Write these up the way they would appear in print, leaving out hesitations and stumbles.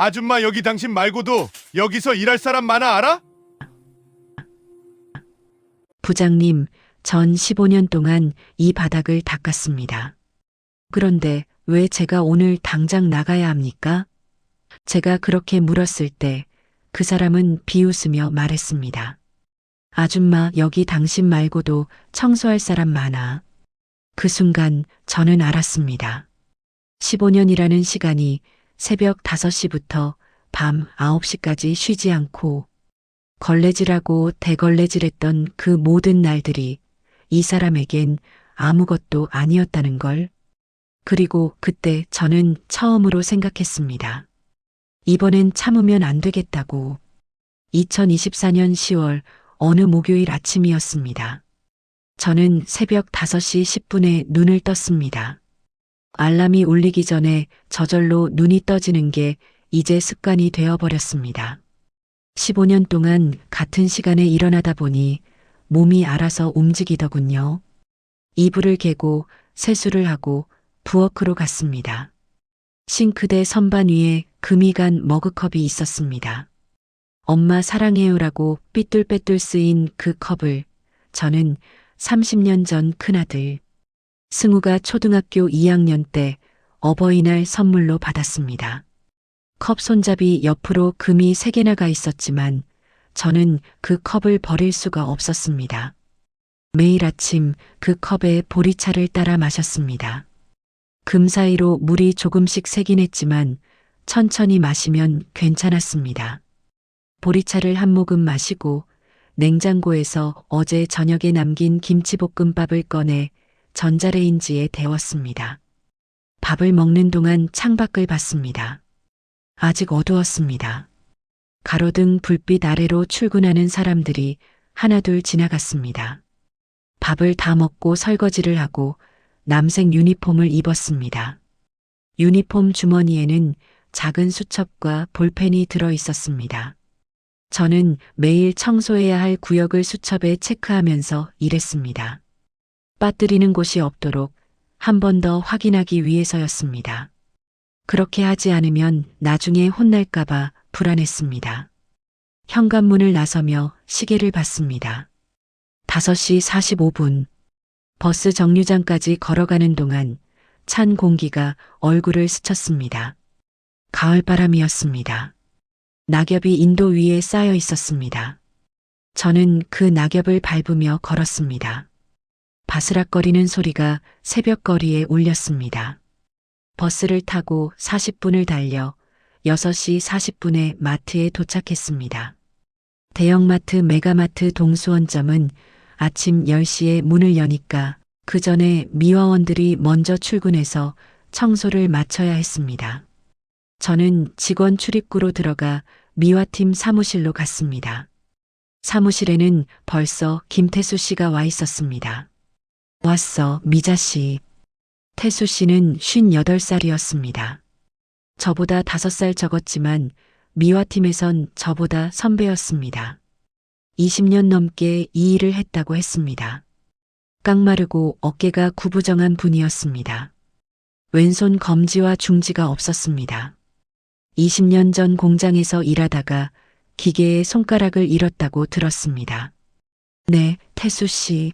아줌마, 여기 당신 말고도 여기서 일할 사람 많아, 알아? 부장님, 전 15년 동안 이 바닥을 닦았습니다. 그런데 왜 제가 오늘 당장 나가야 합니까? 제가 그렇게 물었을 때 그 사람은 비웃으며 말했습니다. 아줌마, 여기 당신 말고도 청소할 사람 많아. 그 순간 저는 알았습니다. 15년이라는 시간이 새벽 5시부터 밤 9시까지 쉬지 않고 걸레질하고 대걸레질했던 그 모든 날들이 이 사람에겐 아무것도 아니었다는 걸. 그리고 그때 저는 처음으로 생각했습니다. 이번엔 참으면 안 되겠다고. 2024년 10월 어느 목요일 아침이었습니다. 저는 새벽 5시 10분에 눈을 떴습니다. 알람이 울리기 전에 저절로 눈이 떠지는 게 이제 습관이 되어버렸습니다. 15년 동안 같은 시간에 일어나다 보니 몸이 알아서 움직이더군요. 이불을 개고 세수를 하고 부엌으로 갔습니다. 싱크대 선반 위에 금이 간 머그컵이 있었습니다. 엄마 사랑해요라고 삐뚤빼뚤 쓰인 그 컵을 저는 30년 전 큰아들 승우가 초등학교 2학년 때 어버이날 선물로 받았습니다. 컵 손잡이 옆으로 금이 3개나 가 있었지만 저는 그 컵을 버릴 수가 없었습니다. 매일 아침 그 컵에 보리차를 따라 마셨습니다. 금 사이로 물이 조금씩 새긴 했지만 천천히 마시면 괜찮았습니다. 보리차를 한 모금 마시고 냉장고에서 어제 저녁에 남긴 김치볶음밥을 꺼내 전자레인지에 데웠습니다. 밥을 먹는 동안 창밖을 봤습니다. 아직 어두웠습니다. 가로등 불빛 아래로 출근하는 사람들이 하나둘 지나갔습니다. 밥을 다 먹고 설거지를 하고 남색 유니폼을 입었습니다. 유니폼 주머니에는 작은 수첩과 볼펜이 들어 있었습니다. 저는 매일 청소해야 할 구역을 수첩에 체크하면서 일했습니다. 빠뜨리는 곳이 없도록 한 번 더 확인하기 위해서였습니다. 그렇게 하지 않으면 나중에 혼날까봐 불안했습니다. 현관문을 나서며 시계를 봤습니다. 5시 45분. 버스 정류장까지 걸어가는 동안 찬 공기가 얼굴을 스쳤습니다. 가을바람이었습니다. 낙엽이 인도 위에 쌓여 있었습니다. 저는 그 낙엽을 밟으며 걸었습니다. 바스락거리는 소리가 새벽거리에 울렸습니다. 버스를 타고 40분을 달려 6시 40분에 마트에 도착했습니다. 대형마트 메가마트 동수원점은 아침 10시에 문을 여니까 그 전에 미화원들이 먼저 출근해서 청소를 마쳐야 했습니다. 저는 직원 출입구로 들어가 미화팀 사무실로 갔습니다. 사무실에는 벌써 김태수 씨가 와 있었습니다. 왔어, 미자 씨. 태수 씨는 58살이었습니다. 저보다 5살 적었지만 미화팀에선 저보다 선배였습니다. 20년 넘게 이 일을 했다고 했습니다. 깡마르고 어깨가 구부정한 분이었습니다. 왼손 검지와 중지가 없었습니다. 20년 전 공장에서 일하다가 기계에 손가락을 잃었다고 들었습니다. 네, 태수 씨.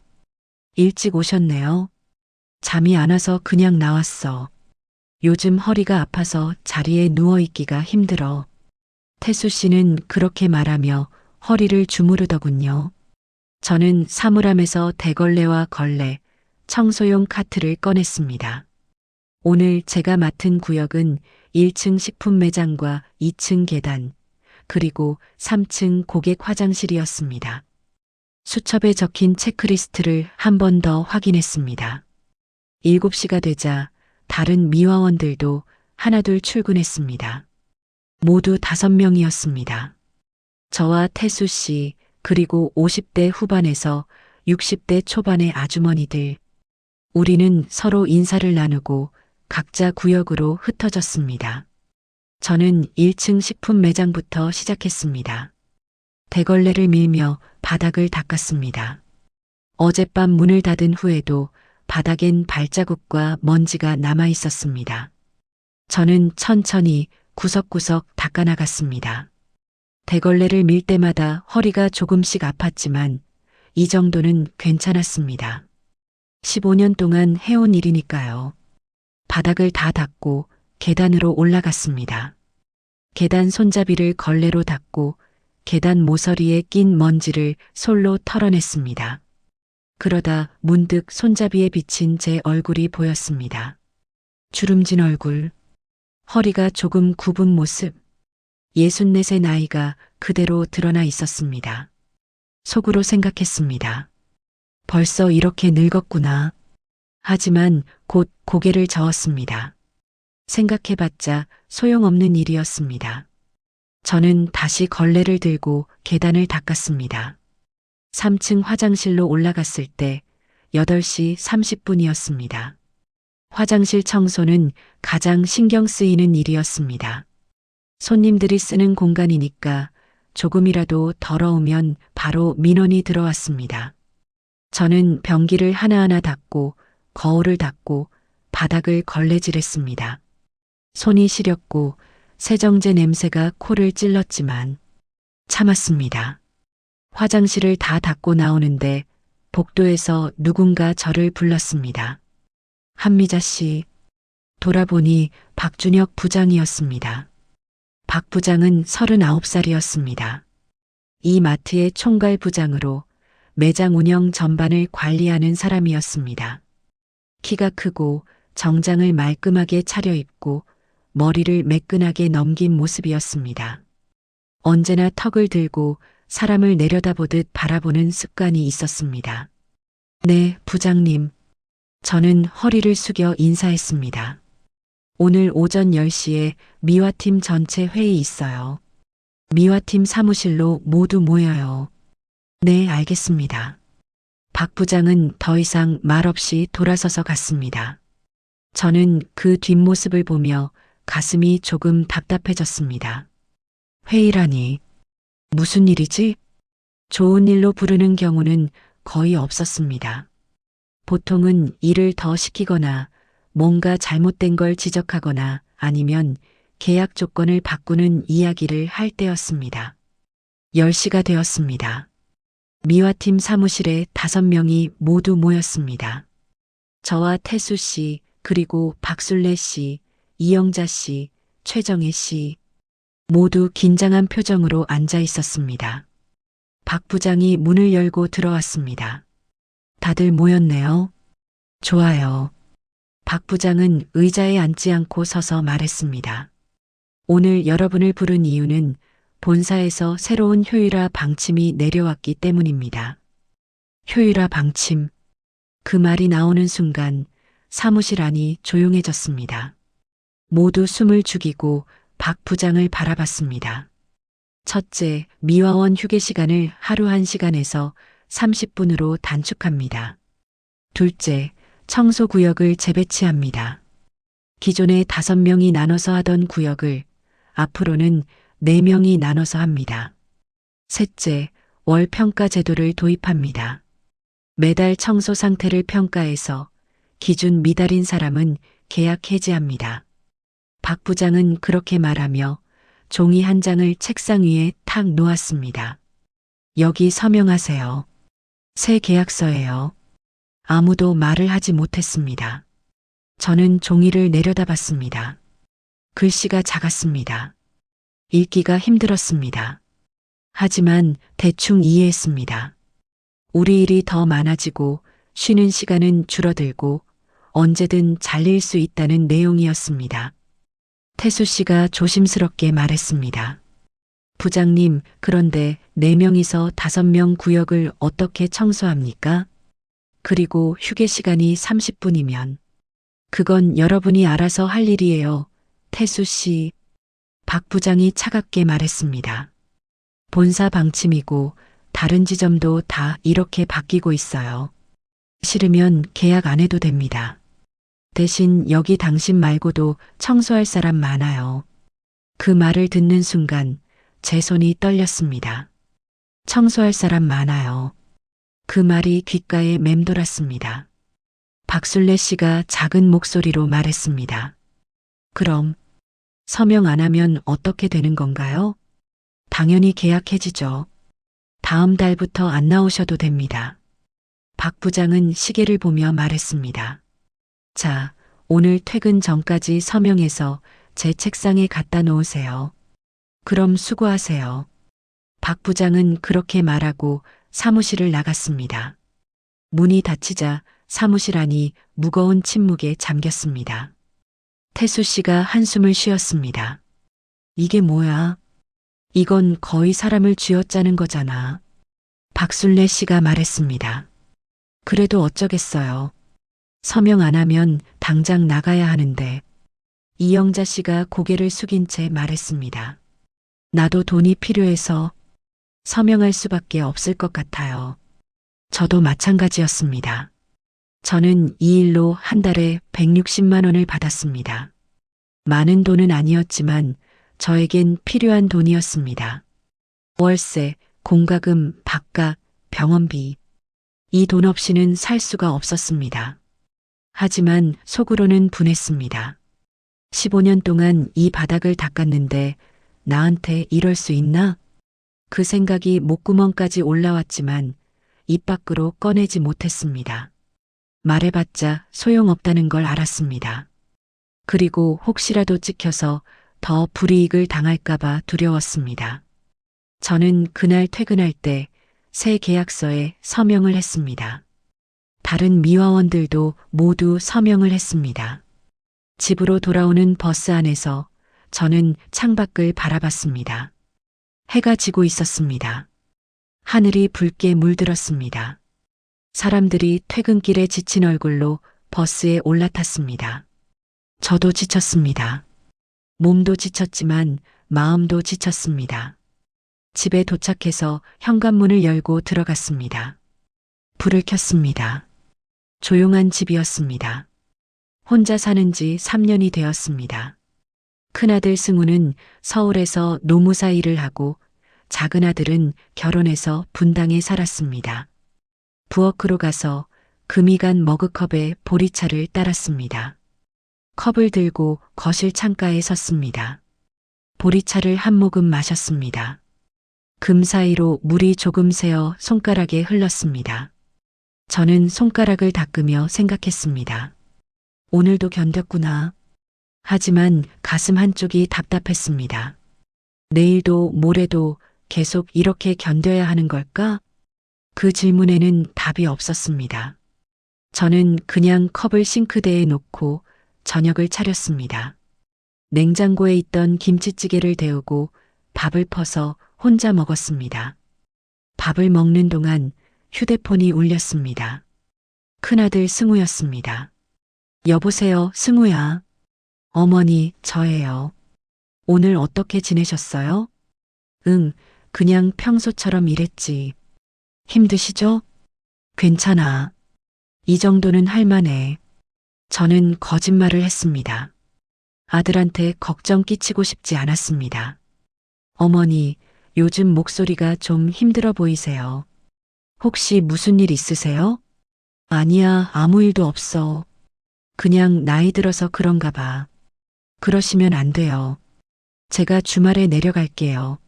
일찍 오셨네요. 잠이 안 와서 그냥 나왔어. 요즘 허리가 아파서 자리에 누워있기가 힘들어. 태수 씨는 그렇게 말하며 허리를 주무르더군요. 저는 사물함에서 대걸레와 걸레, 청소용 카트를 꺼냈습니다. 오늘 제가 맡은 구역은 1층 식품 매장과 2층 계단, 그리고 3층 고객 화장실이었습니다. 수첩에 적힌 체크리스트를 한 번 더 확인했습니다. 7시가 되자 다른 미화원들도 하나둘 출근했습니다. 모두 5명이었습니다. 저와 태수 씨, 그리고 50대 후반에서 60대 초반의 아주머니들. 우리는 서로 인사를 나누고 각자 구역으로 흩어졌습니다. 저는 1층 식품 매장부터 시작했습니다. 대걸레를 밀며 바닥을 닦았습니다. 어젯밤 문을 닫은 후에도 바닥엔 발자국과 먼지가 남아 있었습니다. 저는 천천히 구석구석 닦아나갔습니다. 대걸레를 밀 때마다 허리가 조금씩 아팠지만 이 정도는 괜찮았습니다. 15년 동안 해온 일이니까요. 바닥을 다 닦고 계단으로 올라갔습니다. 계단 손잡이를 걸레로 닦고 계단 모서리에 낀 먼지를 솔로 털어냈습니다. 그러다 문득 손잡이에 비친 제 얼굴이 보였습니다. 주름진 얼굴, 허리가 조금 굽은 모습, 64의 나이가 그대로 드러나 있었습니다. 속으로 생각했습니다. 벌써 이렇게 늙었구나. 하지만 곧 고개를 저었습니다. 생각해봤자 소용없는 일이었습니다. 저는 다시 걸레를 들고 계단을 닦았습니다. 3층 화장실로 올라갔을 때 8시 30분이었습니다. 화장실 청소는 가장 신경 쓰이는 일이었습니다. 손님들이 쓰는 공간이니까 조금이라도 더러우면 바로 민원이 들어왔습니다. 저는 변기를 하나하나 닦고 거울을 닦고 바닥을 걸레질했습니다. 손이 시렸고 세정제 냄새가 코를 찔렀지만 참았습니다. 화장실을 다 닦고 나오는데 복도에서 누군가 저를 불렀습니다. 한미자 씨. 돌아보니 박준혁 부장이었습니다. 박 부장은 39살이었습니다. 이 마트의 총괄 부장으로 매장 운영 전반을 관리하는 사람이었습니다. 키가 크고 정장을 말끔하게 차려입고 머리를 매끈하게 넘긴 모습이었습니다. 언제나 턱을 들고 사람을 내려다보듯 바라보는 습관이 있었습니다. 네, 부장님. 저는 허리를 숙여 인사했습니다. 오늘 오전 10시에 미화팀 전체 회의 있어요. 미화팀 사무실로 모두 모여요. 네, 알겠습니다. 박 부장은 더 이상 말없이 돌아서서 갔습니다. 저는 그 뒷모습을 보며 가슴이 조금 답답해졌습니다. 회의라니. 무슨 일이지? 좋은 일로 부르는 경우는 거의 없었습니다. 보통은 일을 더 시키거나 뭔가 잘못된 걸 지적하거나 아니면 계약 조건을 바꾸는 이야기를 할 때였습니다. 10시가 되었습니다. 미화팀 사무실에 5명이 모두 모였습니다. 저와 태수 씨, 그리고 박술래 씨, 이영자 씨, 최정혜 씨, 모두 긴장한 표정으로 앉아 있었습니다. 박 부장이 문을 열고 들어왔습니다. 다들 모였네요. 좋아요. 박 부장은 의자에 앉지 않고 서서 말했습니다. 오늘 여러분을 부른 이유는 본사에서 새로운 효율화 방침이 내려왔기 때문입니다. 효율화 방침. 그 말이 나오는 순간 사무실 안이 조용해졌습니다. 모두 숨을 죽이고 박 부장을 바라봤습니다. 첫째, 미화원 휴게 시간을 하루 1시간에서 30분으로 단축합니다. 둘째, 청소 구역을 재배치합니다. 기존에 5명이 나눠서 하던 구역을 앞으로는 4명이 나눠서 합니다. 셋째, 월 평가 제도를 도입합니다. 매달 청소 상태를 평가해서 기준 미달인 사람은 계약 해지합니다. 박 부장은 그렇게 말하며 종이 한 장을 책상 위에 탁 놓았습니다. 여기 서명하세요. 새 계약서예요. 아무도 말을 하지 못했습니다. 저는 종이를 내려다봤습니다. 글씨가 작았습니다. 읽기가 힘들었습니다. 하지만 대충 이해했습니다. 우리 일이 더 많아지고 쉬는 시간은 줄어들고 언제든 잘릴 수 있다는 내용이었습니다. 태수 씨가 조심스럽게 말했습니다. 부장님, 그런데 4명이서 5명 구역을 어떻게 청소합니까? 그리고 휴게 시간이 30분이면. 그건 여러분이 알아서 할 일이에요. 태수 씨. 박 부장이 차갑게 말했습니다. 본사 방침이고 다른 지점도 다 이렇게 바뀌고 있어요. 싫으면 계약 안 해도 됩니다. 대신 여기 당신 말고도 청소할 사람 많아요. 그 말을 듣는 순간 제 손이 떨렸습니다. 청소할 사람 많아요. 그 말이 귓가에 맴돌았습니다. 박술래 씨가 작은 목소리로 말했습니다. 그럼 서명 안 하면 어떻게 되는 건가요? 당연히 계약해지죠. 다음 달부터 안 나오셔도 됩니다. 박 부장은 시계를 보며 말했습니다. 자, 오늘 퇴근 전까지 서명해서 제 책상에 갖다 놓으세요. 그럼 수고하세요. 박 부장은 그렇게 말하고 사무실을 나갔습니다. 문이 닫히자 사무실 안이 무거운 침묵에 잠겼습니다. 태수 씨가 한숨을 쉬었습니다. 이게 뭐야? 이건 거의 사람을 쥐어짜는 거잖아. 박순례 씨가 말했습니다. 그래도 어쩌겠어요. 서명 안 하면 당장 나가야 하는데. 이영자 씨가 고개를 숙인 채 말했습니다. 나도 돈이 필요해서 서명할 수밖에 없을 것 같아요. 저도 마찬가지였습니다. 저는 이 일로 한 달에 160만 원을 받았습니다. 많은 돈은 아니었지만 저에겐 필요한 돈이었습니다. 월세, 공과금, 밥값, 병원비. 이 돈 없이는 살 수가 없었습니다. 하지만 속으로는 분했습니다. 15년 동안 이 바닥을 닦았는데 나한테 이럴 수 있나? 그 생각이 목구멍까지 올라왔지만 입 밖으로 꺼내지 못했습니다. 말해봤자 소용없다는 걸 알았습니다. 그리고 혹시라도 찍혀서 더 불이익을 당할까봐 두려웠습니다. 저는 그날 퇴근할 때 새 계약서에 서명을 했습니다. 다른 미화원들도 모두 서명을 했습니다. 집으로 돌아오는 버스 안에서 저는 창밖을 바라봤습니다. 해가 지고 있었습니다. 하늘이 붉게 물들었습니다. 사람들이 퇴근길에 지친 얼굴로 버스에 올라탔습니다. 저도 지쳤습니다. 몸도 지쳤지만 마음도 지쳤습니다. 집에 도착해서 현관문을 열고 들어갔습니다. 불을 켰습니다. 조용한 집이었습니다. 혼자 사는 지 3년이 되었습니다. 큰아들 승우는 서울에서 노무사 일을 하고 작은아들은 결혼해서 분당에 살았습니다. 부엌으로 가서 금이 간 머그컵에 보리차를 따랐습니다. 컵을 들고 거실 창가에 섰습니다. 보리차를 한 모금 마셨습니다. 금 사이로 물이 조금 새어 손가락에 흘렀습니다. 저는 손가락을 닦으며 생각했습니다. 오늘도 견뎠구나. 하지만 가슴 한쪽이 답답했습니다. 내일도 모레도 계속 이렇게 견뎌야 하는 걸까? 그 질문에는 답이 없었습니다. 저는 그냥 컵을 싱크대에 놓고 저녁을 차렸습니다. 냉장고에 있던 김치찌개를 데우고 밥을 퍼서 혼자 먹었습니다. 밥을 먹는 동안 휴대폰이 울렸습니다. 큰아들 승우였습니다. 여보세요, 승우야. 어머니, 저예요. 오늘 어떻게 지내셨어요? 응, 그냥 평소처럼 일했지. 힘드시죠? 괜찮아. 이 정도는 할만해. 저는 거짓말을 했습니다. 아들한테 걱정 끼치고 싶지 않았습니다. 어머니, 요즘 목소리가 좀 힘들어 보이세요. 혹시 무슨 일 있으세요? 아니야, 아무 일도 없어. 그냥 나이 들어서 그런가 봐. 그러시면 안 돼요. 제가 주말에 내려갈게요.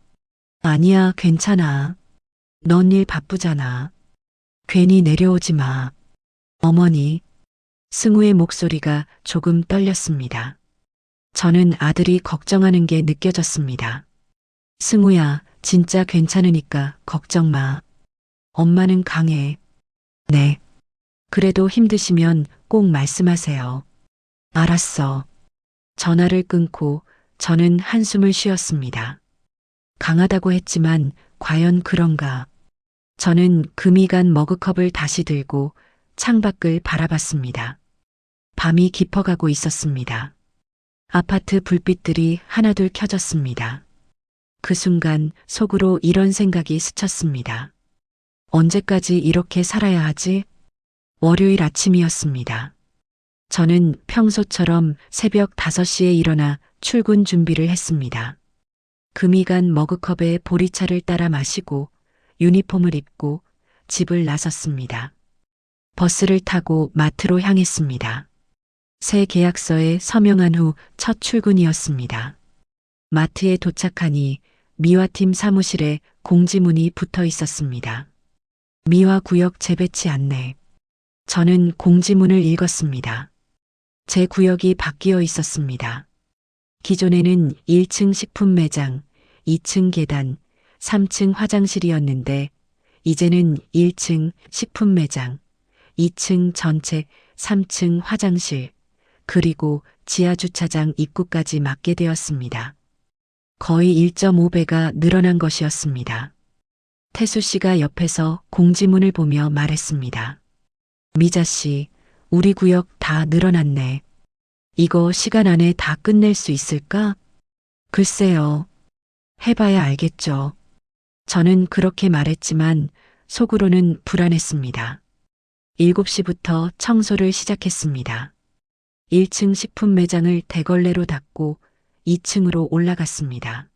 아니야, 괜찮아. 넌 일 바쁘잖아. 괜히 내려오지 마. 어머니, 승우의 목소리가 조금 떨렸습니다. 저는 아들이 걱정하는 게 느껴졌습니다. 승우야, 진짜 괜찮으니까 걱정 마. 엄마는 강해. 네. 그래도 힘드시면 꼭 말씀하세요. 알았어. 전화를 끊고 저는 한숨을 쉬었습니다. 강하다고 했지만 과연 그런가? 저는 금이 간 머그컵을 다시 들고 창밖을 바라봤습니다. 밤이 깊어가고 있었습니다. 아파트 불빛들이 하나둘 켜졌습니다. 그 순간 속으로 이런 생각이 스쳤습니다. 언제까지 이렇게 살아야 하지? 월요일 아침이었습니다. 저는 평소처럼 새벽 5시에 일어나 출근 준비를 했습니다. 금이 간 머그컵에 보리차를 따라 마시고 유니폼을 입고 집을 나섰습니다. 버스를 타고 마트로 향했습니다. 새 계약서에 서명한 후 첫 출근이었습니다. 마트에 도착하니 미화팀 사무실에 공지문이 붙어 있었습니다. 미화구역 재배치 안내. 저는 공지문을 읽었습니다. 제 구역이 바뀌어 있었습니다. 기존에는 1층 식품 매장, 2층 계단, 3층 화장실이었는데 이제는 1층 식품 매장, 2층 전체, 3층 화장실, 그리고 지하 주차장 입구까지 맡게 되었습니다. 거의 1.5배가 늘어난 것이었습니다. 태수 씨가 옆에서 공지문을 보며 말했습니다. 미자 씨, 우리 구역 다 늘어났네. 이거 시간 안에 다 끝낼 수 있을까? 글쎄요. 해봐야 알겠죠. 저는 그렇게 말했지만 속으로는 불안했습니다. 7시부터 청소를 시작했습니다. 1층 식품 매장을 대걸레로 닫고 2층으로 올라갔습니다.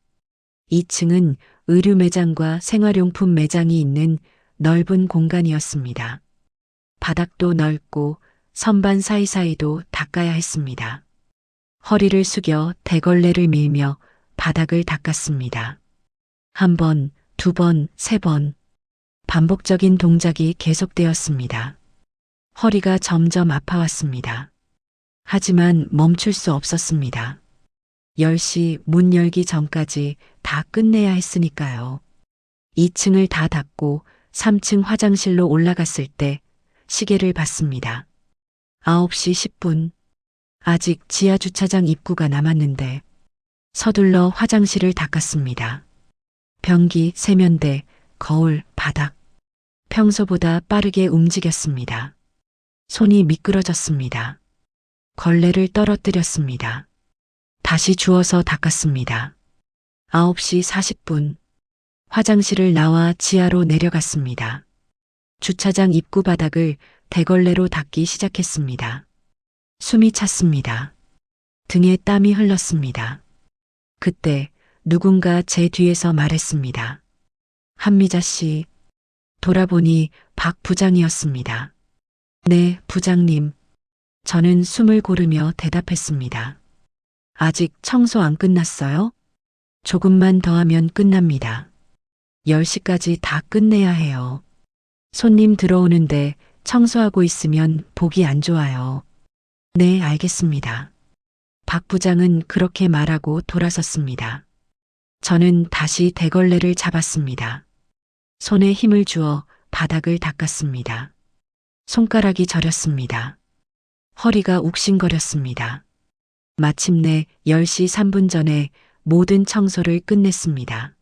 2층은 의류 매장과 생활용품 매장이 있는 넓은 공간이었습니다. 바닥도 넓고 선반 사이사이도 닦아야 했습니다. 허리를 숙여 대걸레를 밀며 바닥을 닦았습니다. 한 번, 두 번, 세 번. 반복적인 동작이 계속되었습니다. 허리가 점점 아파왔습니다. 하지만 멈출 수 없었습니다. 10시 문 열기 전까지 다 끝내야 했으니까요. 2층을 다 닫고 3층 화장실로 올라갔을 때 시계를 봤습니다. 9시 10분. 아직 지하 주차장 입구가 남았는데 서둘러 화장실을 닦았습니다. 변기, 세면대, 거울, 바닥. 평소보다 빠르게 움직였습니다. 손이 미끄러졌습니다. 걸레를 떨어뜨렸습니다. 다시 주워서 닦았습니다. 9시 40분. 화장실을 나와 지하로 내려갔습니다. 주차장 입구 바닥을 대걸레로 닦기 시작했습니다. 숨이 찼습니다. 등에 땀이 흘렀습니다. 그때 누군가 제 뒤에서 말했습니다. 한미자 씨. 돌아보니 박 부장이었습니다. 네, 부장님. 저는 숨을 고르며 대답했습니다. 아직 청소 안 끝났어요? 조금만 더 하면 끝납니다. 10시까지 다 끝내야 해요. 손님 들어오는데 청소하고 있으면 보기 안 좋아요. 네, 알겠습니다. 박 부장은 그렇게 말하고 돌아섰습니다. 저는 다시 대걸레를 잡았습니다. 손에 힘을 주어 바닥을 닦았습니다. 손가락이 저렸습니다. 허리가 욱신거렸습니다. 마침내 10시 3분 전에 모든 청소를 끝냈습니다.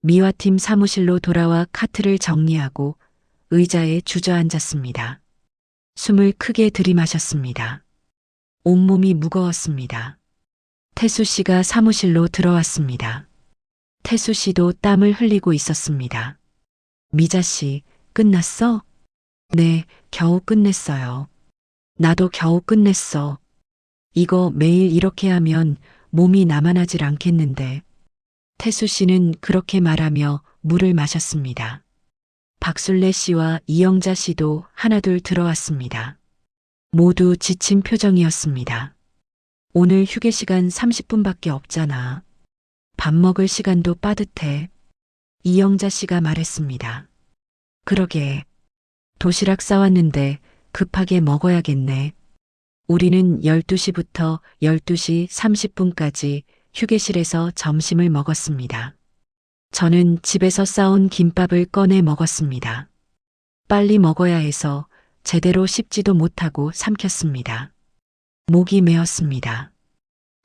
미화팀 사무실로 돌아와 카트를 정리하고 의자에 주저앉았습니다. 숨을 크게 들이마셨습니다. 온몸이 무거웠습니다. 태수 씨가 사무실로 들어왔습니다. 태수 씨도 땀을 흘리고 있었습니다. 미자 씨, 끝났어? 네, 겨우 끝냈어요. 나도 겨우 끝냈어. 이거 매일 이렇게 하면 몸이 남아나질 않겠는데. 태수 씨는 그렇게 말하며 물을 마셨습니다. 박술래 씨와 이영자 씨도 하나둘 들어왔습니다. 모두 지친 표정이었습니다. 오늘 휴게 시간 30분밖에 없잖아. 밥 먹을 시간도 빠듯해. 이영자 씨가 말했습니다. 그러게. 도시락 싸왔는데 급하게 먹어야겠네. 우리는 12시부터 12시 30분까지 휴게실에서 점심을 먹었습니다. 저는 집에서 싸온 김밥을 꺼내 먹었습니다. 빨리 먹어야 해서 제대로 씹지도 못하고 삼켰습니다. 목이 메었습니다.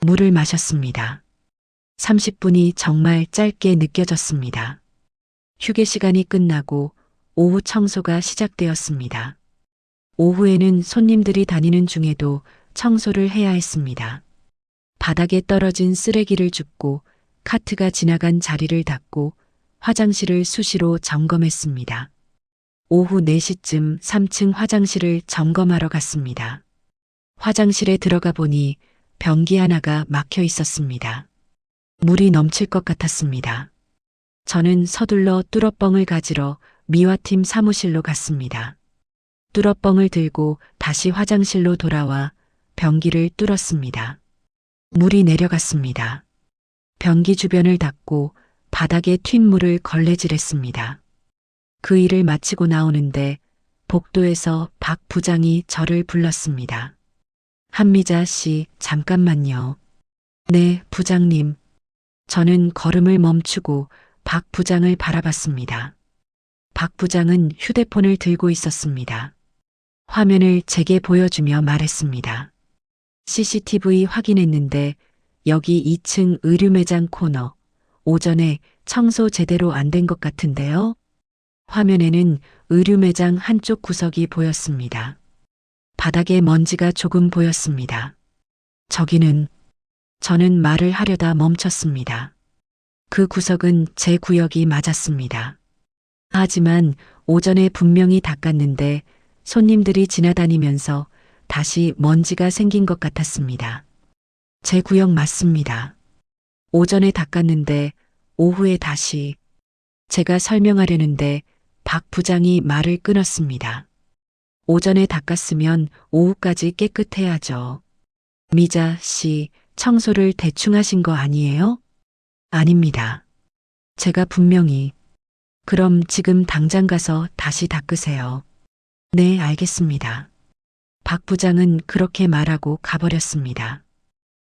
물을 마셨습니다. 30분이 정말 짧게 느껴졌습니다. 휴게 시간이 끝나고 오후 청소가 시작되었습니다. 오후에는 손님들이 다니는 중에도 청소를 해야 했습니다. 바닥에 떨어진 쓰레기를 줍고 카트가 지나간 자리를 닦고 화장실을 수시로 점검했습니다. 오후 4시쯤 3층 화장실을 점검하러 갔습니다. 화장실에 들어가 보니 변기 하나가 막혀 있었습니다. 물이 넘칠 것 같았습니다. 저는 서둘러 뚫어뻥을 가지러 미화팀 사무실로 갔습니다. 뚫어뻥을 들고 다시 화장실로 돌아와 변기를 뚫었습니다. 물이 내려갔습니다. 변기 주변을 닦고 바닥에 튄 물을 걸레질했습니다. 그 일을 마치고 나오는데 복도에서 박 부장이 저를 불렀습니다. 한미자 씨, 잠깐만요. 네, 부장님. 저는 걸음을 멈추고 박 부장을 바라봤습니다. 박 부장은 휴대폰을 들고 있었습니다. 화면을 제게 보여주며 말했습니다. CCTV 확인했는데 여기 2층 의류 매장 코너. 오전에 청소 제대로 안 된 것 같은데요? 화면에는 의류 매장 한쪽 구석이 보였습니다. 바닥에 먼지가 조금 보였습니다. 저는 말을 하려다 멈췄습니다. 그 구석은 제 구역이 맞았습니다. 하지만 오전에 분명히 닦았는데 손님들이 지나다니면서 다시 먼지가 생긴 것 같았습니다. 제 구역 맞습니다. 오전에 닦았는데 오후에 다시. 제가 설명하려는데 박 부장이 말을 끊었습니다. 오전에 닦았으면 오후까지 깨끗해야죠. 미자 씨, 청소를 대충 하신 거 아니에요? 아닙니다. 제가 분명히. 그럼 지금 당장 가서 다시 닦으세요. 네, 알겠습니다. 박 부장은 그렇게 말하고 가버렸습니다.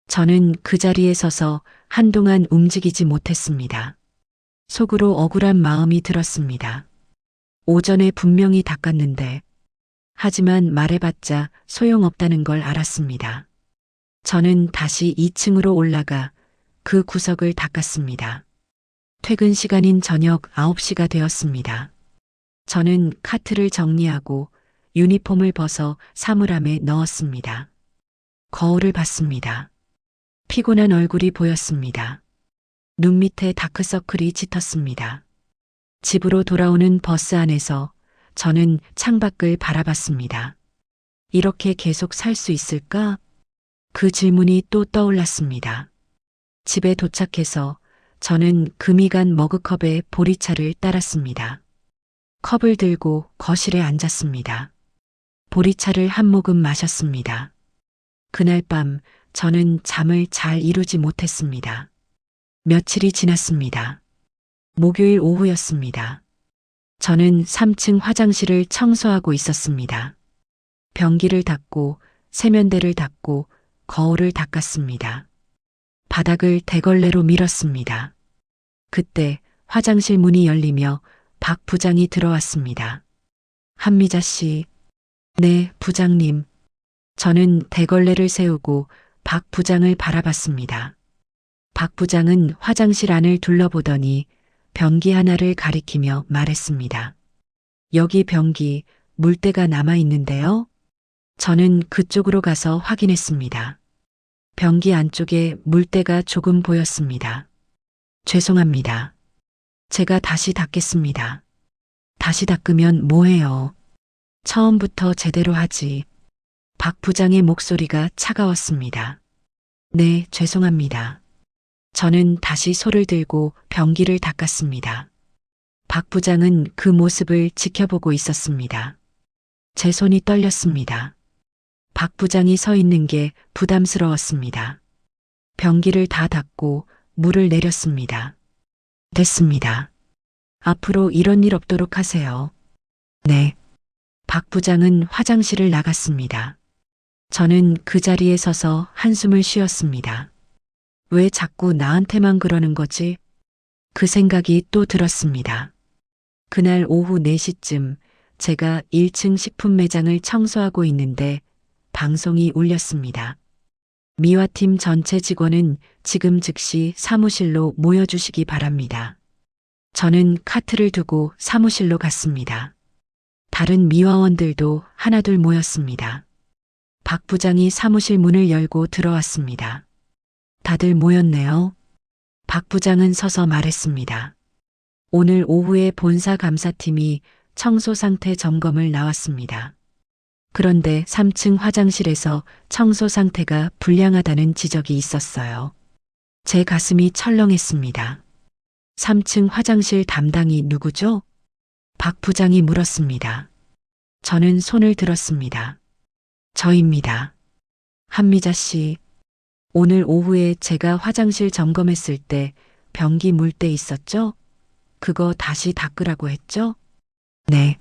저는 그 자리에 서서 한동안 움직이지 못했습니다. 속으로 억울한 마음이 들었습니다. 오전에 분명히 닦았는데, 하지만 말해봤자 소용없다는 걸 알았습니다. 저는 다시 2층으로 올라가 그 구석을 닦았습니다. 퇴근 시간인 저녁 9시가 되었습니다. 저는 카트를 정리하고 유니폼을 벗어 사물함에 넣었습니다. 거울을 봤습니다. 피곤한 얼굴이 보였습니다. 눈 밑에 다크서클이 짙었습니다. 집으로 돌아오는 버스 안에서 저는 창밖을 바라봤습니다. 이렇게 계속 살 수 있을까? 그 질문이 또 떠올랐습니다. 집에 도착해서 저는 금이 간 머그컵에 보리차를 따랐습니다. 컵을 들고 거실에 앉았습니다. 보리차를 한 모금 마셨습니다. 그날 밤 저는 잠을 잘 이루지 못했습니다. 며칠이 지났습니다. 목요일 오후였습니다. 저는 3층 화장실을 청소하고 있었습니다. 변기를 닦고 세면대를 닦고 거울을 닦았습니다. 바닥을 대걸레로 밀었습니다. 그때 화장실 문이 열리며 박 부장이 들어왔습니다. 한미자 씨. 네, 부장님. 저는 대걸레를 세우고 박 부장을 바라봤습니다. 박 부장은 화장실 안을 둘러보더니 변기 하나를 가리키며 말했습니다. 여기 변기 물때가 남아 있는데요. 저는 그쪽으로 가서 확인했습니다. 변기 안쪽에 물때가 조금 보였습니다. 죄송합니다. 제가 다시 닦겠습니다. 다시 닦으면 뭐해요? 처음부터 제대로 하지. 박 부장의 목소리가 차가웠습니다. 네, 죄송합니다. 저는 다시 소를 들고 변기를 닦았습니다. 박 부장은 그 모습을 지켜보고 있었습니다. 제 손이 떨렸습니다. 박 부장이 서 있는 게 부담스러웠습니다. 변기를 다 닦고 물을 내렸습니다. 됐습니다. 앞으로 이런 일 없도록 하세요. 네. 박 부장은 화장실을 나갔습니다. 저는 그 자리에 서서 한숨을 쉬었습니다. 왜 자꾸 나한테만 그러는 거지? 그 생각이 또 들었습니다. 그날 오후 4시쯤 제가 1층 식품 매장을 청소하고 있는데 방송이 울렸습니다. 미화팀 전체 직원은 지금 즉시 사무실로 모여주시기 바랍니다. 저는 카트를 두고 사무실로 갔습니다. 다른 미화원들도 하나둘 모였습니다. 박 부장이 사무실 문을 열고 들어왔습니다. 다들 모였네요. 박 부장은 서서 말했습니다. 오늘 오후에 본사 감사팀이 청소 상태 점검을 나왔습니다. 그런데 3층 화장실에서 청소 상태가 불량하다는 지적이 있었어요. 제 가슴이 철렁했습니다. 3층 화장실 담당이 누구죠? 박 부장이 물었습니다. 저는 손을 들었습니다. 저입니다. 한미자 씨. 오늘 오후에 제가 화장실 점검했을 때 변기 물때 있었죠? 그거 다시 닦으라고 했죠? 네.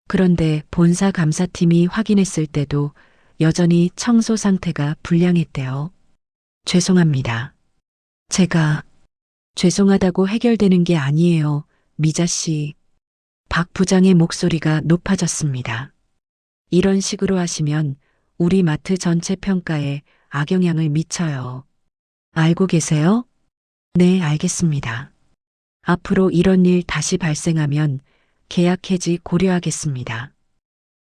그런데 본사 감사팀이 확인했을 때도 여전히 청소 상태가 불량했대요. 죄송합니다. 제가 죄송하다고 해결되는 게 아니에요. 미자 씨. 박 부장의 목소리가 높아졌습니다. 이런 식으로 하시면 우리 마트 전체 평가에 악영향을 미쳐요. 알고 계세요? 네, 알겠습니다. 앞으로 이런 일 다시 발생하면 계약 해지 고려하겠습니다.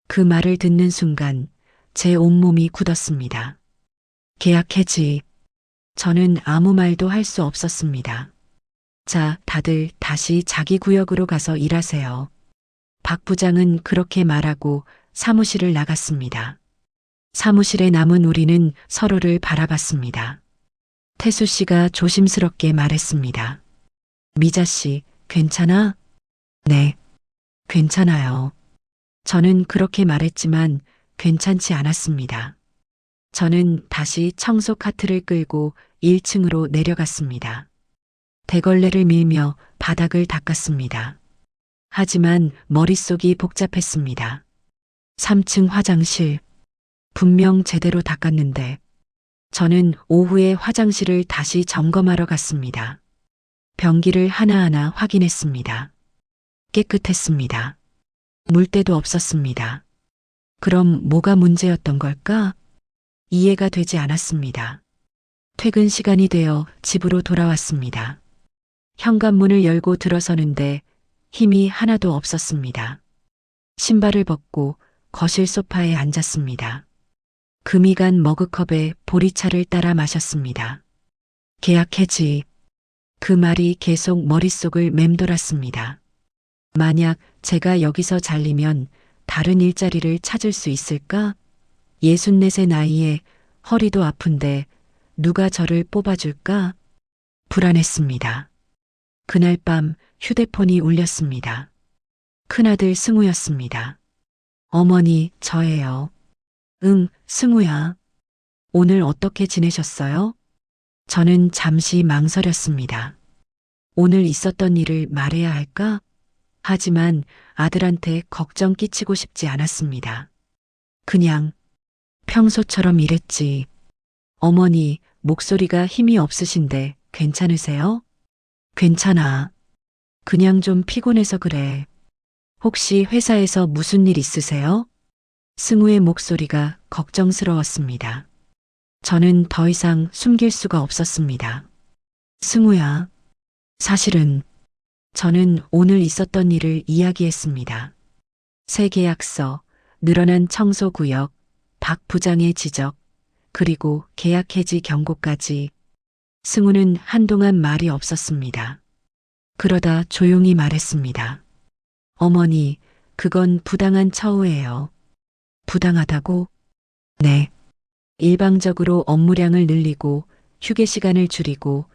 그 말을 듣는 순간 제 온몸이 굳었습니다. 계약 해지. 저는 아무 말도 할 수 없었습니다. 자, 다들 다시 자기 구역으로 가서 일하세요. 박 부장은 그렇게 말하고 사무실을 나갔습니다. 사무실에 남은 우리는 서로를 바라봤습니다. 태수 씨가 조심스럽게 말했습니다. 미자 씨, 괜찮아? 네, 괜찮아요. 저는 그렇게 말했지만 괜찮지 않았습니다. 저는 다시 청소 카트를 끌고 1층으로 내려갔습니다. 대걸레를 밀며 바닥을 닦았습니다. 하지만 머릿속이 복잡했습니다. 3층 화장실. 분명 제대로 닦았는데 저는 오후에 화장실을 다시 점검하러 갔습니다. 변기를 하나하나 확인했습니다. 깨끗했습니다. 물때도 없었습니다. 그럼 뭐가 문제였던 걸까? 이해가 되지 않았습니다. 퇴근 시간이 되어 집으로 돌아왔습니다. 현관문을 열고 들어서는데 힘이 하나도 없었습니다. 신발을 벗고 거실 소파에 앉았습니다. 금이 간 머그컵에 보리차를 따라 마셨습니다. 계약 해지. 그 말이 계속 머릿속을 맴돌았습니다. 만약 제가 여기서 잘리면 다른 일자리를 찾을 수 있을까? 64세 나이에 허리도 아픈데 누가 저를 뽑아줄까? 불안했습니다. 그날 밤 휴대폰이 울렸습니다. 큰아들 승우였습니다. 어머니, 저예요. 응, 승우야. 오늘 어떻게 지내셨어요? 저는 잠시 망설였습니다. 오늘 있었던 일을 말해야 할까? 하지만 아들한테 걱정 끼치고 싶지 않았습니다. 그냥 평소처럼 일했지. 어머니, 목소리가 힘이 없으신데 괜찮으세요? 괜찮아. 그냥 좀 피곤해서 그래. 혹시 회사에서 무슨 일 있으세요? 승우의 목소리가 걱정스러웠습니다. 저는 더 이상 숨길 수가 없었습니다. 승우야, 사실은 저는 오늘 있었던 일을 이야기했습니다. 새 계약서, 늘어난 청소구역, 박 부장의 지적, 그리고 계약 해지 경고까지. 승우는 한동안 말이 없었습니다. 그러다 조용히 말했습니다. 어머니, 그건 부당한 처우예요. 부당하다고? 네. 일방적으로 업무량을 늘리고 휴게 시간을 줄이고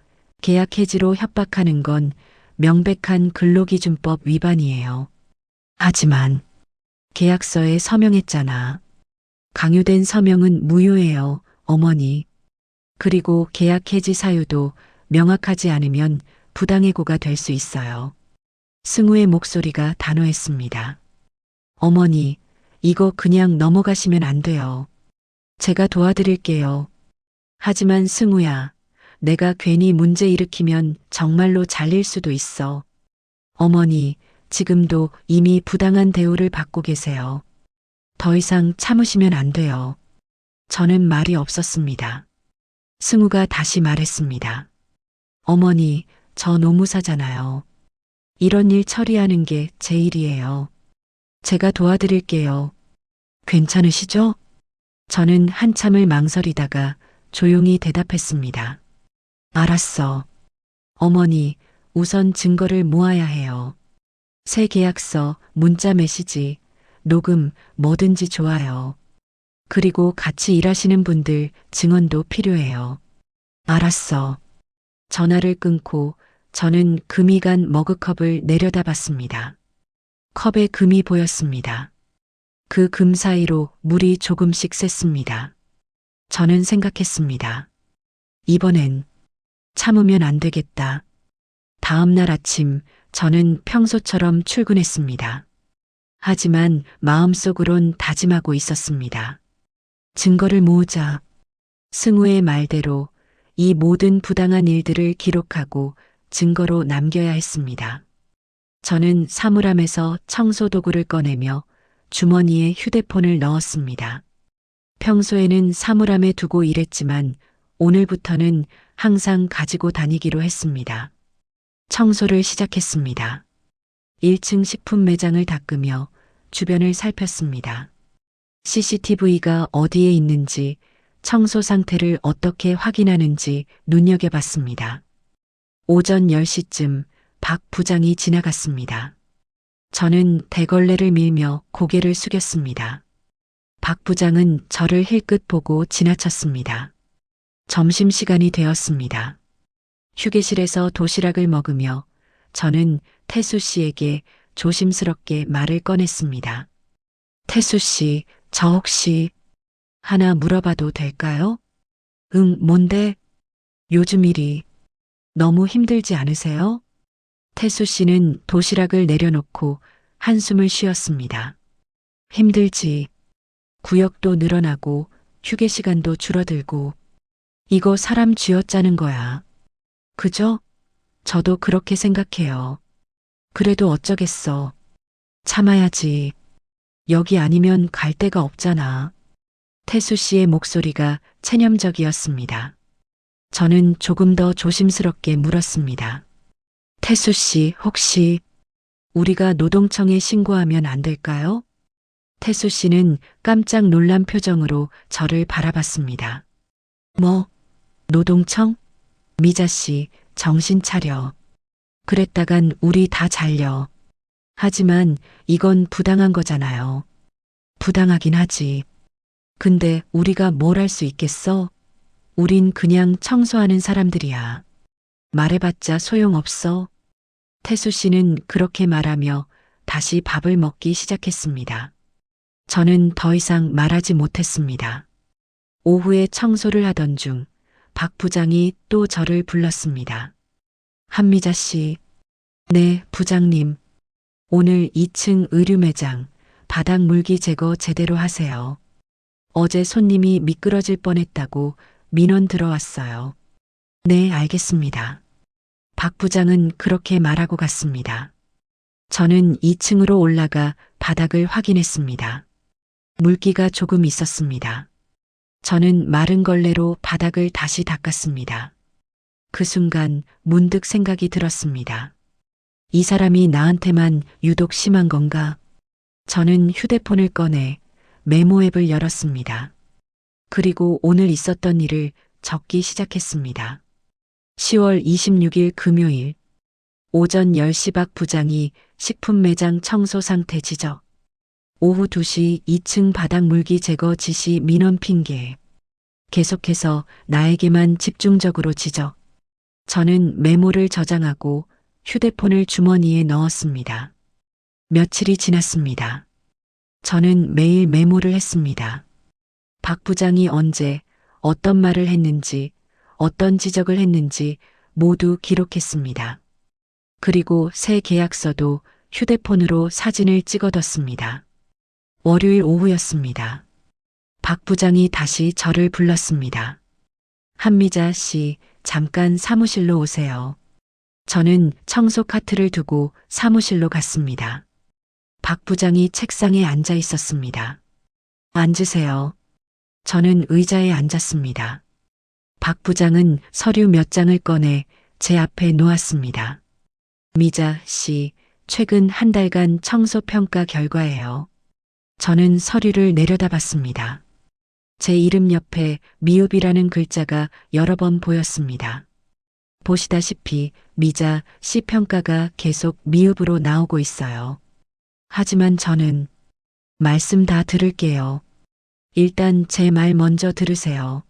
계약 해지로 협박하는 건 명백한 근로기준법 위반이에요. 하지만 계약서에 서명했잖아. 강요된 서명은 무효예요, 어머니. 그리고 계약 해지 사유도 명확하지 않으면 부당해고가 될 수 있어요. 승우의 목소리가 단호했습니다. 어머니, 이거 그냥 넘어가시면 안 돼요. 제가 도와드릴게요. 하지만 승우야, 내가 괜히 문제 일으키면 정말로 잘릴 수도 있어. 어머니, 지금도 이미 부당한 대우를 받고 계세요. 더 이상 참으시면 안 돼요. 저는 말이 없었습니다. 승우가 다시 말했습니다. 어머니, 저 노무사잖아요. 이런 일 처리하는 게 제 일이에요. 제가 도와드릴게요. 괜찮으시죠? 저는 한참을 망설이다가 조용히 대답했습니다. 알았어. 어머니, 우선 증거를 모아야 해요. 새 계약서, 문자 메시지, 녹음, 뭐든지 좋아요. 그리고 같이 일하시는 분들 증언도 필요해요. 알았어. 전화를 끊고 저는 금이 간 머그컵을 내려다봤습니다. 컵에 금이 보였습니다. 그 금 사이로 물이 조금씩 샜습니다. 저는 생각했습니다. 이번엔 참으면 안 되겠다. 다음 날 아침 저는 평소처럼 출근했습니다. 하지만 마음속으론 다짐하고 있었습니다. 증거를 모으자. 승우의 말대로 이 모든 부당한 일들을 기록하고 증거로 남겨야 했습니다. 저는 사물함에서 청소도구를 꺼내며 주머니에 휴대폰을 넣었습니다. 평소에는 사물함에 두고 일했지만 오늘부터는 항상 가지고 다니기로 했습니다. 청소를 시작했습니다. 1층 식품 매장을 닦으며 주변을 살폈습니다. CCTV가 어디에 있는지, 청소 상태를 어떻게 확인하는지 눈여겨봤습니다. 오전 10시쯤 박 부장이 지나갔습니다. 저는 대걸레를 밀며 고개를 숙였습니다. 박 부장은 저를 힐끗 보고 지나쳤습니다. 점심시간이 되었습니다. 휴게실에서 도시락을 먹으며 저는 태수 씨에게 조심스럽게 말을 꺼냈습니다. 태수 씨, 저 혹시 하나 물어봐도 될까요? 응, 뭔데? 요즘 일이 너무 힘들지 않으세요? 태수 씨는 도시락을 내려놓고 한숨을 쉬었습니다. 힘들지. 구역도 늘어나고 휴게 시간도 줄어들고 이거 사람 쥐어짜는 거야. 그죠? 저도 그렇게 생각해요. 그래도 어쩌겠어. 참아야지. 여기 아니면 갈 데가 없잖아. 태수 씨의 목소리가 체념적이었습니다. 저는 조금 더 조심스럽게 물었습니다. 태수 씨, 혹시 우리가 노동청에 신고하면 안 될까요? 태수 씨는 깜짝 놀란 표정으로 저를 바라봤습니다. 뭐, 노동청? 미자 씨, 정신 차려. 그랬다간 우리 다 잘려. 하지만 이건 부당한 거잖아요. 부당하긴 하지. 근데 우리가 뭘 할 수 있겠어? 우린 그냥 청소하는 사람들이야. 말해봤자 소용없어. 태수 씨는 그렇게 말하며 다시 밥을 먹기 시작했습니다. 저는 더 이상 말하지 못했습니다. 오후에 청소를 하던 중 박 부장이 또 저를 불렀습니다. 한미자 씨. 네, 부장님. 오늘 2층 의류 매장 바닥 물기 제거 제대로 하세요. 어제 손님이 미끄러질 뻔했다고 민원 들어왔어요. 네, 알겠습니다. 박 부장은 그렇게 말하고 갔습니다. 저는 2층으로 올라가 바닥을 확인했습니다. 물기가 조금 있었습니다. 저는 마른 걸레로 바닥을 다시 닦았습니다. 그 순간 문득 생각이 들었습니다. 이 사람이 나한테만 유독 심한 건가? 저는 휴대폰을 꺼내 메모 앱을 열었습니다. 그리고 오늘 있었던 일을 적기 시작했습니다. 10월 26일 금요일 오전 10시 박 부장이 식품 매장 청소 상태 지적. 오후 2시 2층 바닥 물기 제거 지시 민원 핑계. 계속해서 나에게만 집중적으로 지적. 저는 메모를 저장하고 휴대폰을 주머니에 넣었습니다. 며칠이 지났습니다. 저는 매일 메모를 했습니다. 박 부장이 언제, 어떤 말을 했는지, 어떤 지적을 했는지 모두 기록했습니다. 그리고 새 계약서도 휴대폰으로 사진을 찍어뒀습니다. 월요일 오후였습니다. 박 부장이 다시 저를 불렀습니다. 한미자 씨, 잠깐 사무실로 오세요. 저는 청소 카트를 두고 사무실로 갔습니다. 박 부장이 책상에 앉아 있었습니다. 앉으세요. 저는 의자에 앉았습니다. 박 부장은 서류 몇 장을 꺼내 제 앞에 놓았습니다. 미자 씨, 최근 한 달간 청소 평가 결과예요. 저는 서류를 내려다봤습니다. 제 이름 옆에 미흡이라는 글자가 여러 번 보였습니다. 보시다시피 미자 씨 평가가 계속 미흡으로 나오고 있어요. 하지만 저는 말씀 다 들을게요. 일단 제 말 먼저 들으세요.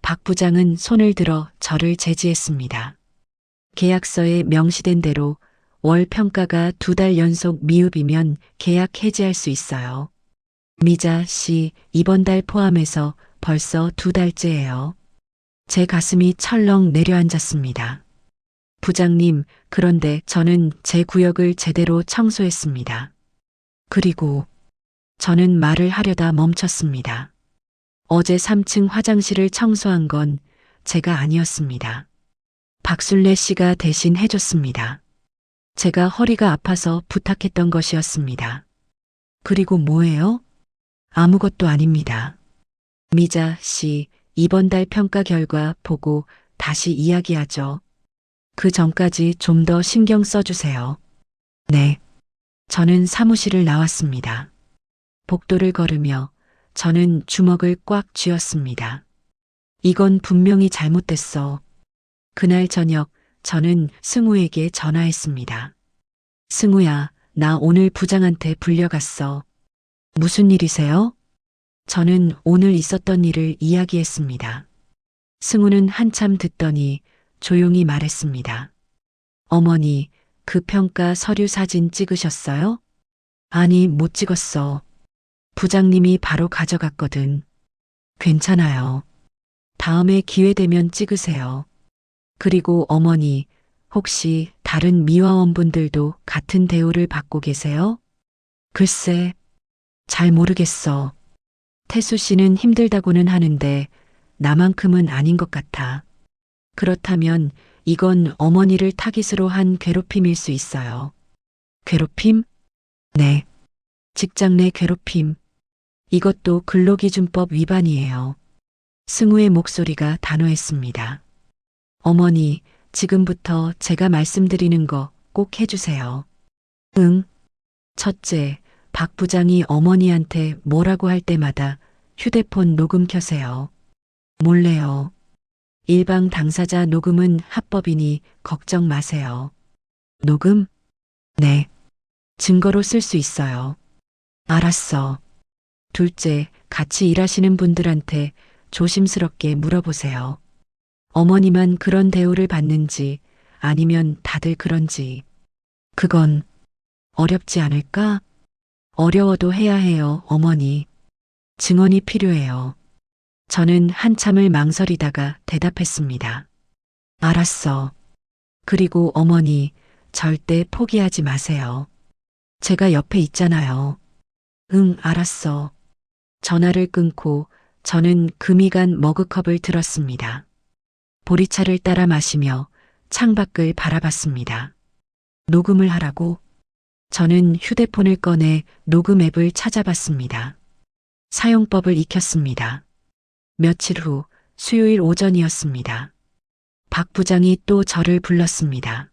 박 부장은 손을 들어 저를 제지했습니다. 계약서에 명시된 대로 월 평가가 2달 연속 미흡이면 계약 해지할 수 있어요. 미자 씨, 이번 달 포함해서 벌써 2달째예요. 제 가슴이 철렁 내려앉았습니다. 부장님, 그런데 저는 제 구역을 제대로 청소했습니다. 그리고 저는 말을 하려다 멈췄습니다. 어제 3층 화장실을 청소한 건 제가 아니었습니다. 박술래 씨가 대신 해줬습니다. 제가 허리가 아파서 부탁했던 것이었습니다. 그리고 뭐예요? 아무것도 아닙니다. 미자 씨, 이번 달 평가 결과 보고 다시 이야기하죠. 그 전까지 좀 더 신경 써주세요. 네. 저는 사무실을 나왔습니다. 복도를 걸으며 저는 주먹을 꽉 쥐었습니다. 이건 분명히 잘못됐어. 그날 저녁 저는 승우에게 전화했습니다. 승우야, 나 오늘 부장한테 불려갔어. 무슨 일이세요? 저는 오늘 있었던 일을 이야기했습니다. 승우는 한참 듣더니 조용히 말했습니다. 어머니, 그 평가 서류 사진 찍으셨어요? 아니, 못 찍었어. 부장님이 바로 가져갔거든. 괜찮아요. 다음에 기회 되면 찍으세요. 그리고 어머니, 혹시 다른 미화원분들도 같은 대우를 받고 계세요? 글쎄, 잘 모르겠어. 태수 씨는 힘들다고는 하는데 나만큼은 아닌 것 같아. 그렇다면 이건 어머니를 타깃으로 한 괴롭힘일 수 있어요. 괴롭힘? 네. 직장 내 괴롭힘. 이것도 근로기준법 위반이에요. 승우의 목소리가 단호했습니다. 어머니, 지금부터 제가 말씀드리는 거 꼭 해주세요. 응. 첫째, 박 부장이 어머니한테 뭐라고 할 때마다 휴대폰 녹음 켜세요. 몰래요. 일방 당사자 녹음은 합법이니 걱정 마세요. 녹음? 네. 증거로 쓸 수 있어요. 알았어. 둘째, 같이 일하시는 분들한테 조심스럽게 물어보세요. 어머니만 그런 대우를 받는지 아니면 다들 그런지. 그건 어렵지 않을까? 어려워도 해야 해요, 어머니. 증언이 필요해요. 저는 한참을 망설이다가 대답했습니다. 알았어. 그리고 어머니, 절대 포기하지 마세요. 제가 옆에 있잖아요. 응, 알았어. 전화를 끊고 저는 금이 간 머그컵을 들었습니다. 보리차를 따라 마시며 창밖을 바라봤습니다. 녹음을 하라고? 저는 휴대폰을 꺼내 녹음 앱을 찾아봤습니다. 사용법을 익혔습니다. 며칠 후 수요일 오전이었습니다. 박 부장이 또 저를 불렀습니다.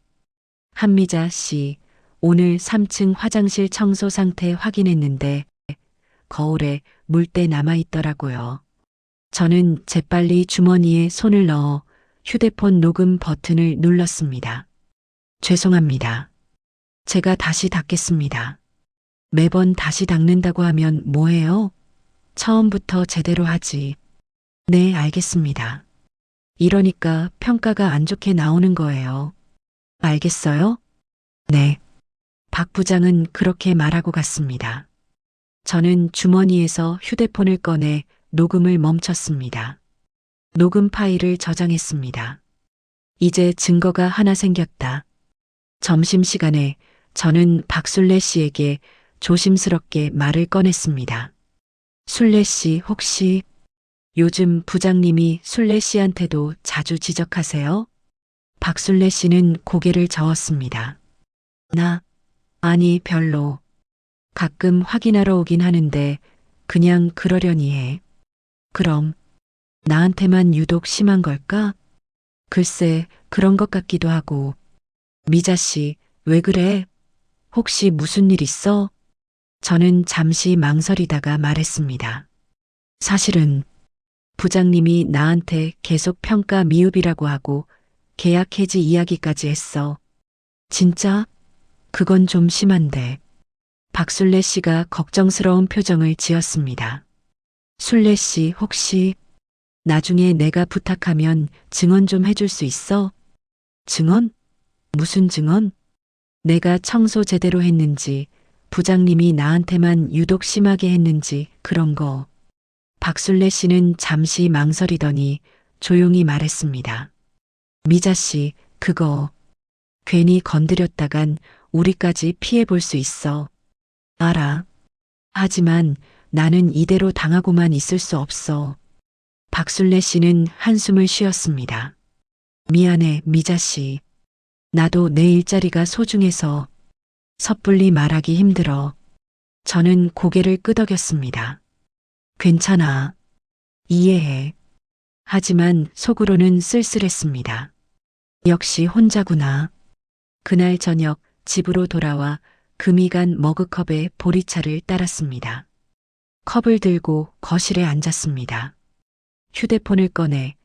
한미자 씨, 오늘 3층 화장실 청소 상태 확인했는데 거울에 물때 남아있더라고요. 저는 재빨리 주머니에 손을 넣어 휴대폰 녹음 버튼을 눌렀습니다. 죄송합니다. 제가 다시 닦겠습니다. 매번 다시 닦는다고 하면 뭐해요? 처음부터 제대로 하지. 네, 알겠습니다. 이러니까 평가가 안 좋게 나오는 거예요. 알겠어요? 네. 박 부장은 그렇게 말하고 갔습니다. 저는 주머니에서 휴대폰을 꺼내 녹음을 멈췄습니다. 녹음 파일을 저장했습니다. 이제 증거가 하나 생겼다. 점심시간에 저는 박술래 씨에게 조심스럽게 말을 꺼냈습니다. 술래 씨 혹시 요즘 부장님이 술래 씨한테도 자주 지적하세요? 박술래 씨는 고개를 저었습니다. 아니 별로. 가끔 확인하러 오긴 하는데 그냥 그러려니 해. 그럼 나한테만 유독 심한 걸까? 글쎄 그런 것 같기도 하고. 미자 씨, 왜 그래? 혹시 무슨 일 있어? 저는 잠시 망설이다가 말했습니다. 사실은 부장님이 나한테 계속 평가 미흡이라고 하고 계약 해지 이야기까지 했어. 진짜? 그건 좀 심한데. 박술래 씨가 걱정스러운 표정을 지었습니다. 술래 씨 혹시 나중에 내가 부탁하면 증언 좀 해줄 수 있어? 증언? 무슨 증언? 내가 청소 제대로 했는지, 부장님이 나한테만 유독 심하게 했는지 그런 거. 박술래 씨는 잠시 망설이더니 조용히 말했습니다. 미자 씨, 그거 괜히 건드렸다간 우리까지 피해 볼 수 있어. 알아. 하지만 나는 이대로 당하고만 있을 수 없어. 박순례 씨는 한숨을 쉬었습니다. 미안해, 미자 씨. 나도 내 일자리가 소중해서 섣불리 말하기 힘들어. 저는 고개를 끄덕였습니다. 괜찮아. 이해해. 하지만 속으로는 쓸쓸했습니다. 역시 혼자구나. 그날 저녁 집으로 돌아와 금이 간 머그컵에 보리차를 따랐습니다. 컵을 들고 거실에 앉았습니다. 휴대폰을 꺼내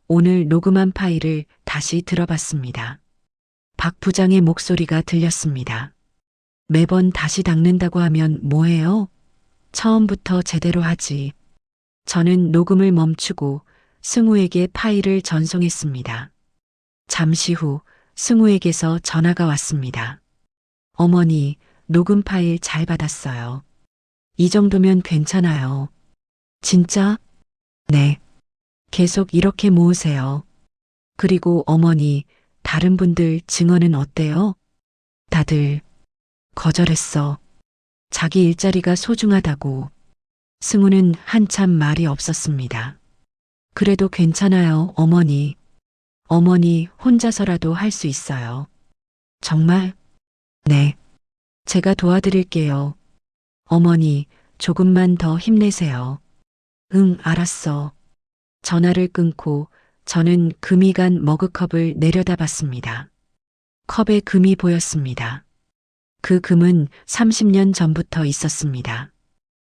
오늘 녹음한 파일을 다시 들어봤습니다. 박 부장의 목소리가 들렸습니다. 매번 다시 닦는다고 하면 뭐해요? 처음부터 제대로 하지. 저는 녹음을 멈추고 승우에게 파일을 전송했습니다. 잠시 후 승우에게서 전화가 왔습니다. 어머니, 녹음 파일 잘 받았어요. 이 정도면 괜찮아요. 진짜? 네. 계속 이렇게 모으세요. 그리고 어머니, 다른 분들 증언은 어때요? 다들 거절했어. 자기 일자리가 소중하다고. 승우는 한참 말이 없었습니다. 그래도 괜찮아요, 어머니. 어머니 혼자서라도 할 수 있어요. 정말? 네. 제가 도와드릴게요. 어머니, 조금만 더 힘내세요. 응, 알았어. 전화를 끊고 저는 금이 간 머그컵을 내려다봤습니다. 컵에 금이 보였습니다. 그 금은 30년 전부터 있었습니다.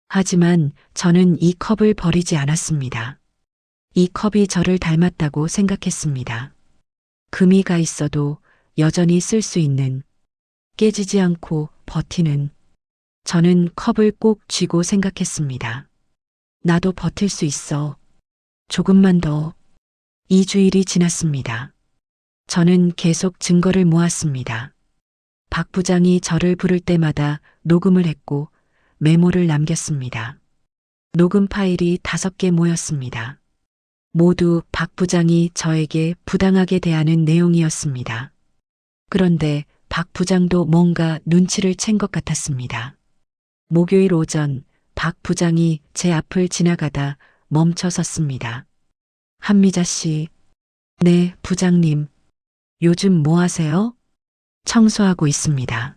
하지만 저는 이 컵을 버리지 않았습니다. 이 컵이 저를 닮았다고 생각했습니다. 금이 가 있어도 여전히 쓸 수 있는, 깨지지 않고 버티는. 저는 컵을 꼭 쥐고 생각했습니다. 나도 버틸 수 있어. 조금만 더. 2주일이 지났습니다. 저는 계속 증거를 모았습니다. 박 부장이 저를 부를 때마다 녹음을 했고 메모를 남겼습니다. 녹음 파일이 5개 모였습니다. 모두 박 부장이 저에게 부당하게 대하는 내용이었습니다. 그런데 박 부장도 뭔가 눈치를 챈 것 같았습니다. 목요일 오전 박 부장이 제 앞을 지나가다 멈춰 섰습니다. 한미자 씨. 네, 부장님. 요즘 뭐 하세요? 청소하고 있습니다.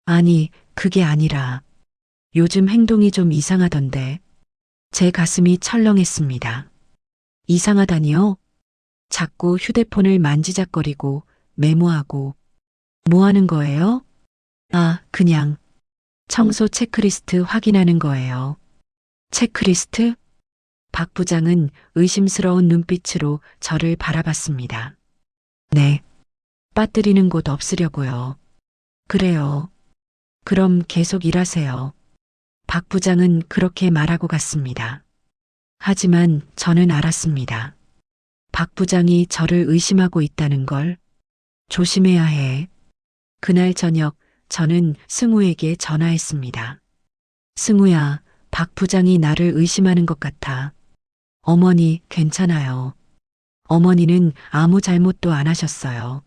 아니, 그게 아니라 요즘 행동이 좀 이상하던데. 제 가슴이 철렁했습니다. 이상하다니요? 자꾸 휴대폰을 만지작거리고 메모하고. 뭐 하는 거예요? 아, 그냥 청소 체크리스트 확인하는 거예요. 체크리스트? 박 부장은 의심스러운 눈빛으로 저를 바라봤습니다. 네. 빠뜨리는 곳 없으려고요. 그래요. 그럼 계속 일하세요. 박 부장은 그렇게 말하고 갔습니다. 하지만 저는 알았습니다. 박 부장이 저를 의심하고 있다는 걸. 조심해야 해. 그날 저녁 저는 승우에게 전화했습니다. 승우야, 박 부장이 나를 의심하는 것 같아. 어머니, 괜찮아요. 어머니는 아무 잘못도 안 하셨어요.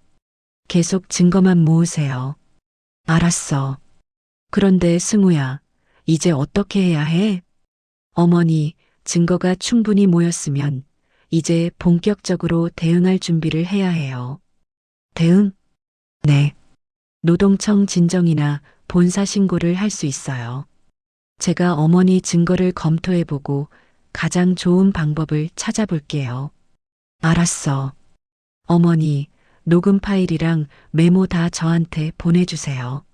계속 증거만 모으세요. 알았어. 그런데 승우야, 이제 어떻게 해야 해? 어머니, 증거가 충분히 모였으면 이제 본격적으로 대응할 준비를 해야 해요. 대응? 네. 노동청 진정이나 본사 신고를 할 수 있어요. 제가 어머니 증거를 검토해보고 가장 좋은 방법을 찾아볼게요. 알았어. 어머니, 녹음 파일이랑 메모 다 저한테 보내주세요.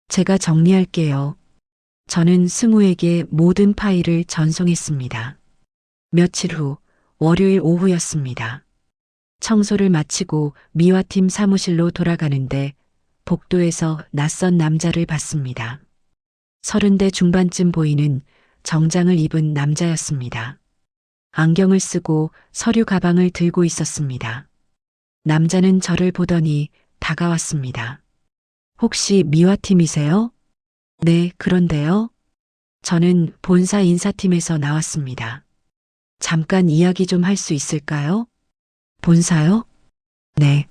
제가 정리할게요. 저는 승우에게 모든 파일을 전송했습니다. 며칠 후 월요일 오후였습니다. 청소를 마치고 미화팀 사무실로 돌아가는데 복도에서 낯선 남자를 봤습니다. 30대 중반쯤 보이는 정장을 입은 남자였습니다. 안경을 쓰고 서류 가방을 들고 있었습니다. 남자는 저를 보더니 다가왔습니다. 혹시 미화팀이세요? 네, 그런데요. 저는 본사 인사팀에서 나왔습니다. 잠깐 이야기 좀 할 수 있을까요? 본사요? 네.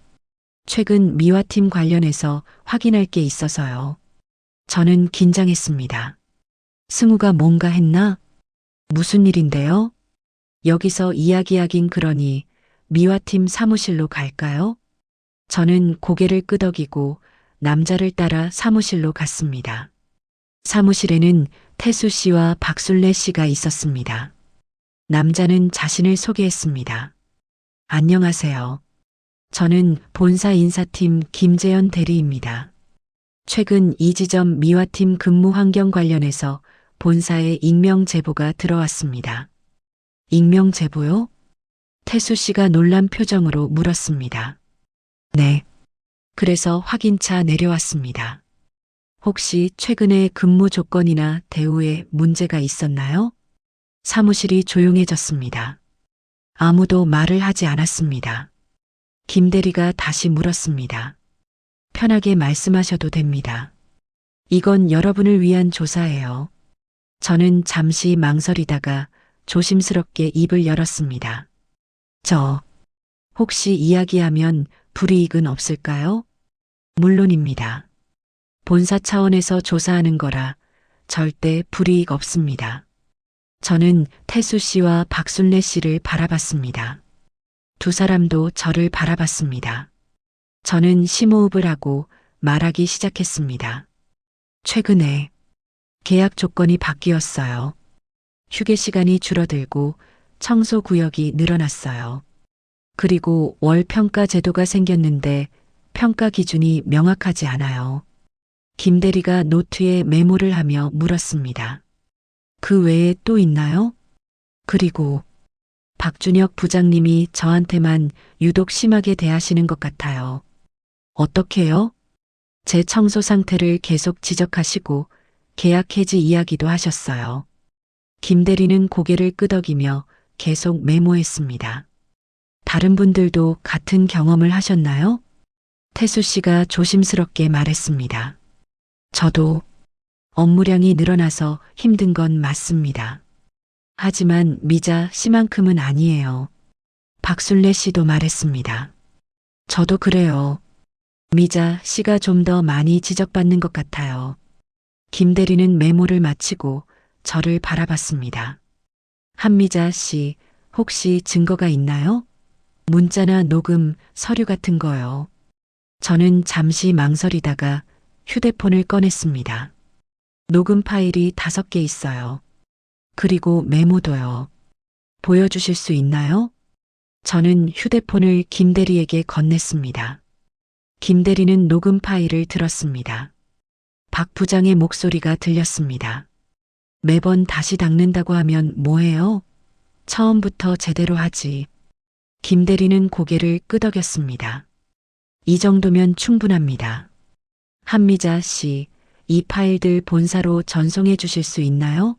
최근 미화팀 관련해서 확인할 게 있어서요. 저는 긴장했습니다. 승우가 뭔가 했나? 무슨 일인데요? 여기서 이야기하긴 그러니 미화팀 사무실로 갈까요? 저는 고개를 끄덕이고 남자를 따라 사무실로 갔습니다. 사무실에는 태수 씨와 박술래 씨가 있었습니다. 남자는 자신을 소개했습니다. 안녕하세요. 저는 본사 인사팀 김재현 대리입니다. 최근 이 지점 미화팀 근무 환경 관련해서 본사에 익명 제보가 들어왔습니다. 익명 제보요? 태수 씨가 놀란 표정으로 물었습니다. 네. 그래서 확인차 내려왔습니다. 혹시 최근에 근무 조건이나 대우에 문제가 있었나요? 사무실이 조용해졌습니다. 아무도 말을 하지 않았습니다. 김 대리가 다시 물었습니다. 편하게 말씀하셔도 됩니다. 이건 여러분을 위한 조사예요. 저는 잠시 망설이다가 조심스럽게 입을 열었습니다. 혹시 이야기하면 불이익은 없을까요? 물론입니다. 본사 차원에서 조사하는 거라 절대 불이익 없습니다. 저는 태수 씨와 박순례 씨를 바라봤습니다. 두 사람도 저를 바라봤습니다. 저는 심호흡을 하고 말하기 시작했습니다. 최근에 계약 조건이 바뀌었어요. 휴게 시간이 줄어들고 청소 구역이 늘어났어요. 그리고 월 평가 제도가 생겼는데 평가 기준이 명확하지 않아요. 김 대리가 노트에 메모를 하며 물었습니다. 그 외에 또 있나요? 그리고 박준혁 부장님이 저한테만 유독 심하게 대하시는 것 같아요. 어떻게요? 제 청소 상태를 계속 지적하시고 계약 해지 이야기도 하셨어요. 김 대리는 고개를 끄덕이며 계속 메모했습니다. 다른 분들도 같은 경험을 하셨나요? 태수 씨가 조심스럽게 말했습니다. 저도 업무량이 늘어나서 힘든 건 맞습니다. 하지만 미자 씨만큼은 아니에요. 박순례 씨도 말했습니다. 저도 그래요. 미자 씨가 좀 더 많이 지적받는 것 같아요. 김 대리는 메모를 마치고 저를 바라봤습니다. 한미자 씨, 혹시 증거가 있나요? 문자나 녹음, 서류 같은 거요. 저는 잠시 망설이다가 휴대폰을 꺼냈습니다. 녹음 파일이 5개 있어요. 그리고 메모도요. 보여주실 수 있나요? 저는 휴대폰을 김 대리에게 건넸습니다. 김 대리는 녹음 파일을 들었습니다. 박 부장의 목소리가 들렸습니다. 매번 다시 닦는다고 하면 뭐해요? 처음부터 제대로 하지. 김 대리는 고개를 끄덕였습니다. 이 정도면 충분합니다. 한미자 씨, 이 파일들 본사로 전송해 주실 수 있나요?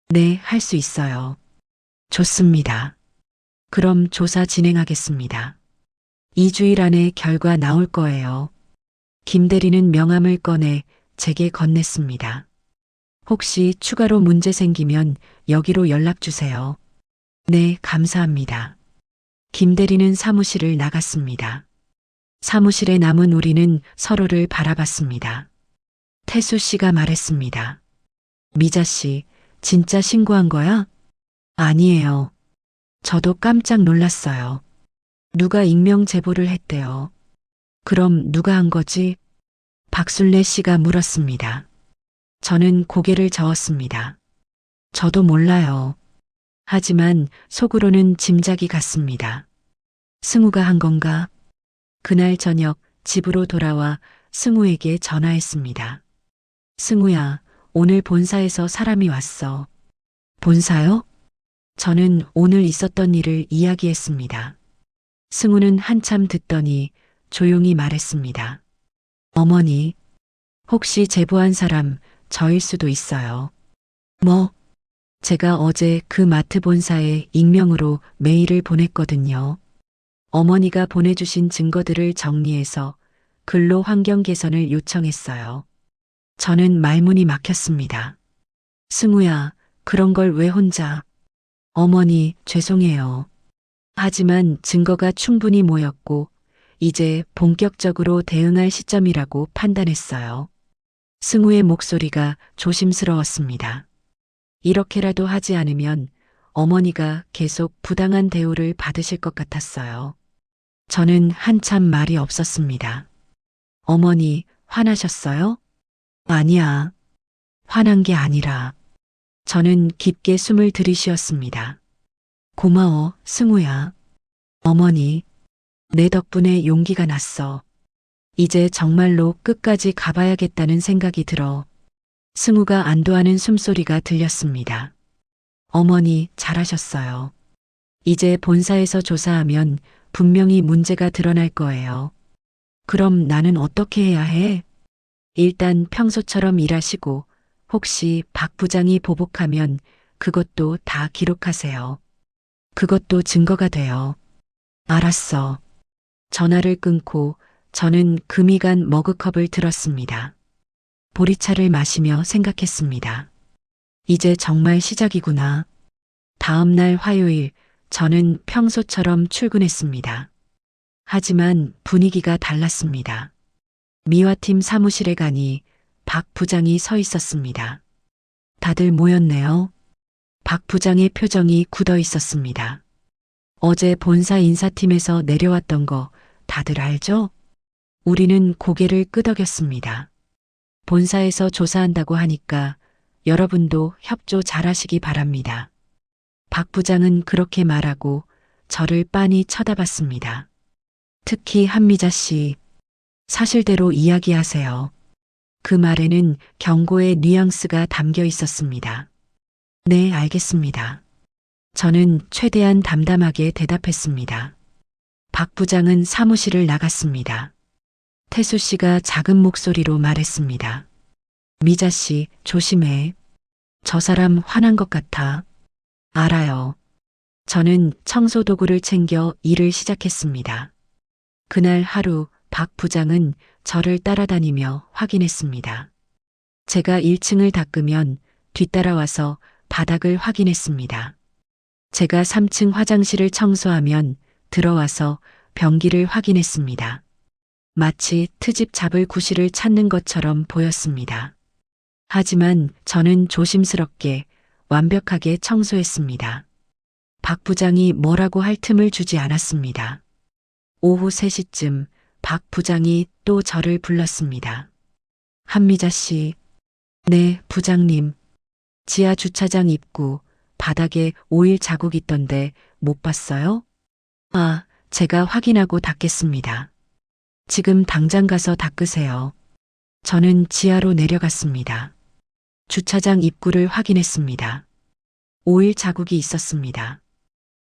네, 할 수 있어요. 좋습니다. 그럼 조사 진행하겠습니다. 2주일 안에 결과 나올 거예요. 김 대리는 명함을 꺼내 제게 건넸습니다. 혹시 추가로 문제 생기면 여기로 연락 주세요. 네, 감사합니다. 김 대리는 사무실을 나갔습니다. 사무실에 남은 우리는 서로를 바라봤습니다. 태수 씨가 말했습니다. 미자 씨, 진짜 신고한 거야? 아니에요. 저도 깜짝 놀랐어요. 누가 익명 제보를 했대요. 그럼 누가 한 거지? 박순례 씨가 물었습니다. 저는 고개를 저었습니다. 저도 몰라요. 하지만 속으로는 짐작이 갔습니다. 승우가 한 건가? 그날 저녁 집으로 돌아와 승우에게 전화했습니다. 승우야, 오늘 본사에서 사람이 왔어. 본사요? 저는 오늘 있었던 일을 이야기했습니다. 승우는 한참 듣더니 조용히 말했습니다. 어머니, 혹시 제보한 사람 저일 수도 있어요. 뭐? 제가 어제 그 마트 본사에 익명으로 메일을 보냈거든요. 어머니가 보내주신 증거들을 정리해서 근로 환경 개선을 요청했어요. 저는 말문이 막혔습니다. 승우야, 그런 걸 왜 혼자? 어머니, 죄송해요. 하지만 증거가 충분히 모였고 이제 본격적으로 대응할 시점이라고 판단했어요. 승우의 목소리가 조심스러웠습니다. 이렇게라도 하지 않으면 어머니가 계속 부당한 대우를 받으실 것 같았어요. 저는 한참 말이 없었습니다. 어머니, 화나셨어요? 아니야. 화난 게 아니라. 저는 깊게 숨을 들이쉬었습니다. 고마워, 승우야. 어머니, 내 덕분에 용기가 났어. 이제 정말로 끝까지 가봐야겠다는 생각이 들어. 승우가 안도하는 숨소리가 들렸습니다. 어머니, 잘하셨어요. 이제 본사에서 조사하면 분명히 문제가 드러날 거예요. 그럼 나는 어떻게 해야 해? 일단 평소처럼 일하시고 혹시 박 부장이 보복하면 그것도 다 기록하세요. 그것도 증거가 돼요. 알았어. 전화를 끊고 저는 금이 간 머그컵을 들었습니다. 보리차를 마시며 생각했습니다. 이제 정말 시작이구나. 다음 날 화요일 저는 평소처럼 출근했습니다. 하지만 분위기가 달랐습니다. 미화팀 사무실에 가니 박 부장이 서 있었습니다. 다들 모였네요. 박 부장의 표정이 굳어 있었습니다. 어제 본사 인사팀에서 내려왔던 거 다들 알죠? 우리는 고개를 끄덕였습니다. 본사에서 조사한다고 하니까 여러분도 협조 잘하시기 바랍니다. 박 부장은 그렇게 말하고 저를 빤히 쳐다봤습니다. 특히 한미자 씨, 사실대로 이야기하세요. 그 말에는 경고의 뉘앙스가 담겨 있었습니다. 네, 알겠습니다. 저는 최대한 담담하게 대답했습니다. 박 부장은 사무실을 나갔습니다. 태수 씨가 작은 목소리로 말했습니다. 미자 씨, 조심해. 저 사람 화난 것 같아. 알아요. 저는 청소 도구를 챙겨 일을 시작했습니다. 그날 하루 박 부장은 저를 따라다니며 확인했습니다. 제가 1층을 닦으면 뒤따라와서 바닥을 확인했습니다. 제가 3층 화장실을 청소하면 들어와서 변기를 확인했습니다. 마치 트집 잡을 구실을 찾는 것처럼 보였습니다. 하지만 저는 조심스럽게 완벽하게 청소했습니다. 박 부장이 뭐라고 할 틈을 주지 않았습니다. 오후 3시쯤 박 부장이 또 저를 불렀습니다. 한미자 씨. 네, 부장님. 지하 주차장 입구 바닥에 오일 자국 있던데 못 봤어요? 아, 제가 확인하고 닦겠습니다. 지금 당장 가서 닦으세요. 저는 지하로 내려갔습니다. 주차장 입구를 확인했습니다. 오일 자국이 있었습니다.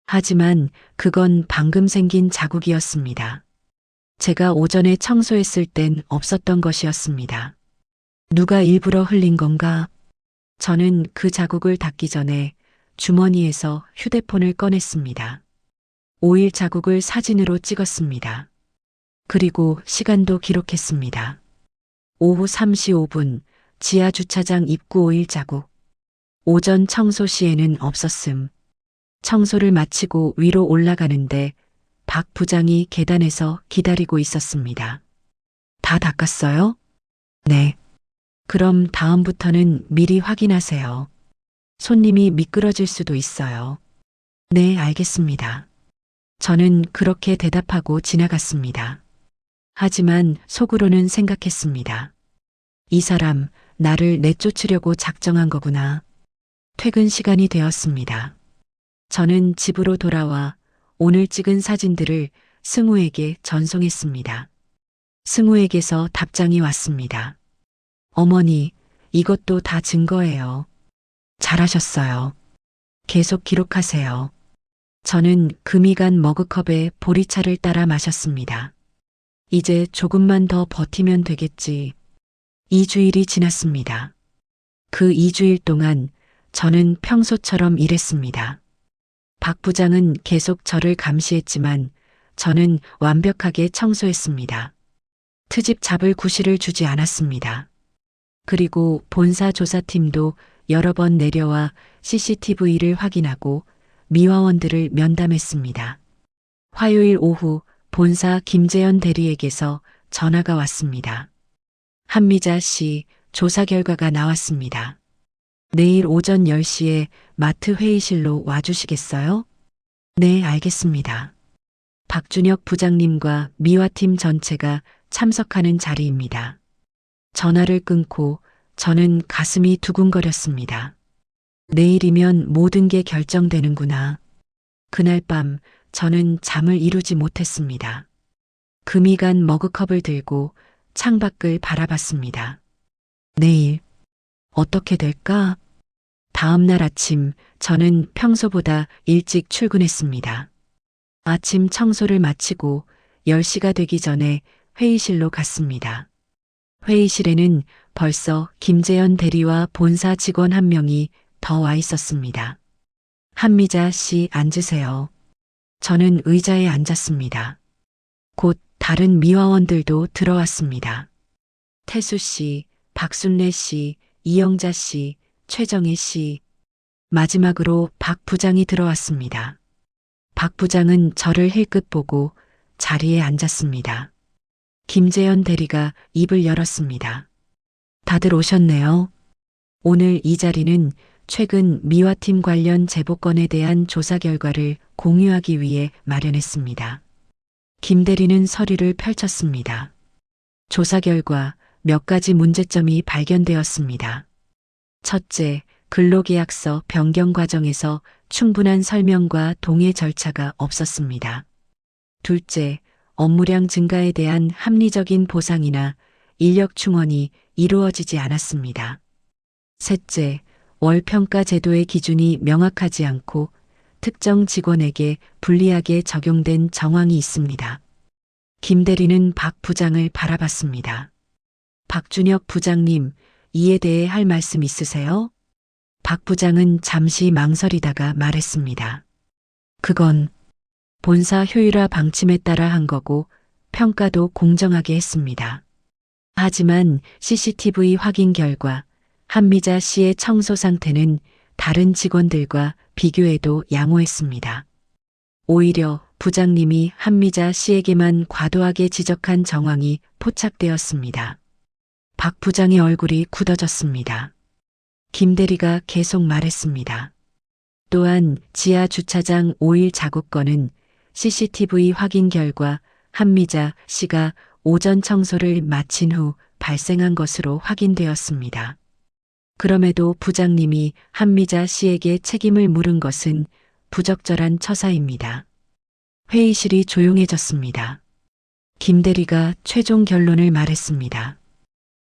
하지만 그건 방금 생긴 자국이었습니다. 제가 오전에 청소했을 땐 없었던 것이었습니다. 누가 일부러 흘린 건가? 저는 그 자국을 닦기 전에 주머니에서 휴대폰을 꺼냈습니다. 오일 자국을 사진으로 찍었습니다. 그리고 시간도 기록했습니다. 오후 3시 5분 지하 주차장 입구 오일 자국. 오전 청소 시에는 없었음. 청소를 마치고 위로 올라가는데 박 부장이 계단에서 기다리고 있었습니다. 다 닦았어요? 네. 그럼 다음부터는 미리 확인하세요. 손님이 미끄러질 수도 있어요. 네, 알겠습니다. 저는 그렇게 대답하고 지나갔습니다. 하지만 속으로는 생각했습니다. 이 사람 나를 내쫓으려고 작정한 거구나. 퇴근 시간이 되었습니다. 저는 집으로 돌아와 오늘 찍은 사진들을 승우에게 전송했습니다. 승우에게서 답장이 왔습니다. 어머니, 이것도 다 증거예요. 잘하셨어요. 계속 기록하세요. 저는 금이 간 머그컵에 보리차를 따라 마셨습니다. 이제 조금만 더 버티면 되겠지. 2주일이 지났습니다. 그 2주일 동안 저는 평소처럼 일했습니다. 박 부장은 계속 저를 감시했지만 저는 완벽하게 청소했습니다. 트집 잡을 구실을 주지 않았습니다. 그리고 본사 조사팀도 여러 번 내려와 CCTV를 확인하고 미화원들을 면담했습니다. 화요일 오후 본사 김재현 대리에게서 전화가 왔습니다. 한미자 씨, 조사 결과가 나왔습니다. 내일 오전 10시에 마트 회의실로 와주시겠어요? 네, 알겠습니다. 박준혁 부장님과 미화팀 전체가 참석하는 자리입니다. 전화를 끊고 저는 가슴이 두근거렸습니다. 내일이면 모든 게 결정되는구나. 그날 밤 저는 잠을 이루지 못했습니다. 금이 간 머그컵을 들고 창밖을 바라봤습니다. 내일 어떻게 될까? 다음 날 아침 저는 평소보다 일찍 출근했습니다. 아침 청소를 마치고 10시가 되기 전에 회의실로 갔습니다. 회의실에는 벌써 김재현 대리와 본사 직원 한 명이 더 와 있었습니다. 한미자 씨 앉으세요. 저는 의자에 앉았습니다. 곧 다른 미화원들도 들어왔습니다. 태수 씨, 박순례 씨, 이영자 씨, 최정혜 씨, 마지막으로 박 부장이 들어왔습니다. 박 부장은 저를 힐끗 보고 자리에 앉았습니다. 김재현 대리가 입을 열었습니다. 다들 오셨네요. 오늘 이 자리는 최근 미화팀 관련 제보건에 대한 조사 결과를 공유하기 위해 마련했습니다. 김 대리는 서류를 펼쳤습니다. 조사 결과 몇 가지 문제점이 발견되었습니다. 첫째, 근로계약서 변경 과정에서 충분한 설명과 동의 절차가 없었습니다. 둘째, 업무량 증가에 대한 합리적인 보상이나 인력 충원이 이루어지지 않았습니다. 셋째, 월평가 제도의 기준이 명확하지 않고 특정 직원에게 불리하게 적용된 정황이 있습니다. 김 대리는 박 부장을 바라봤습니다. 박준혁 부장님, 이에 대해 할 말씀 있으세요? 박 부장은 잠시 망설이다가 말했습니다. 그건 본사 효율화 방침에 따라 한 거고 평가도 공정하게 했습니다. 하지만 CCTV 확인 결과 한미자 씨의 청소 상태는 다른 직원들과 비교해도 양호했습니다. 오히려 부장님이 한미자 씨에게만 과도하게 지적한 정황이 포착되었습니다. 박 부장의 얼굴이 굳어졌습니다. 김 대리가 계속 말했습니다. 또한 지하 주차장 5일 작업건은 CCTV 확인 결과 한미자 씨가 오전 청소를 마친 후 발생한 것으로 확인되었습니다. 그럼에도 부장님이 한미자 씨에게 책임을 물은 것은 부적절한 처사입니다. 회의실이 조용해졌습니다. 김 대리가 최종 결론을 말했습니다.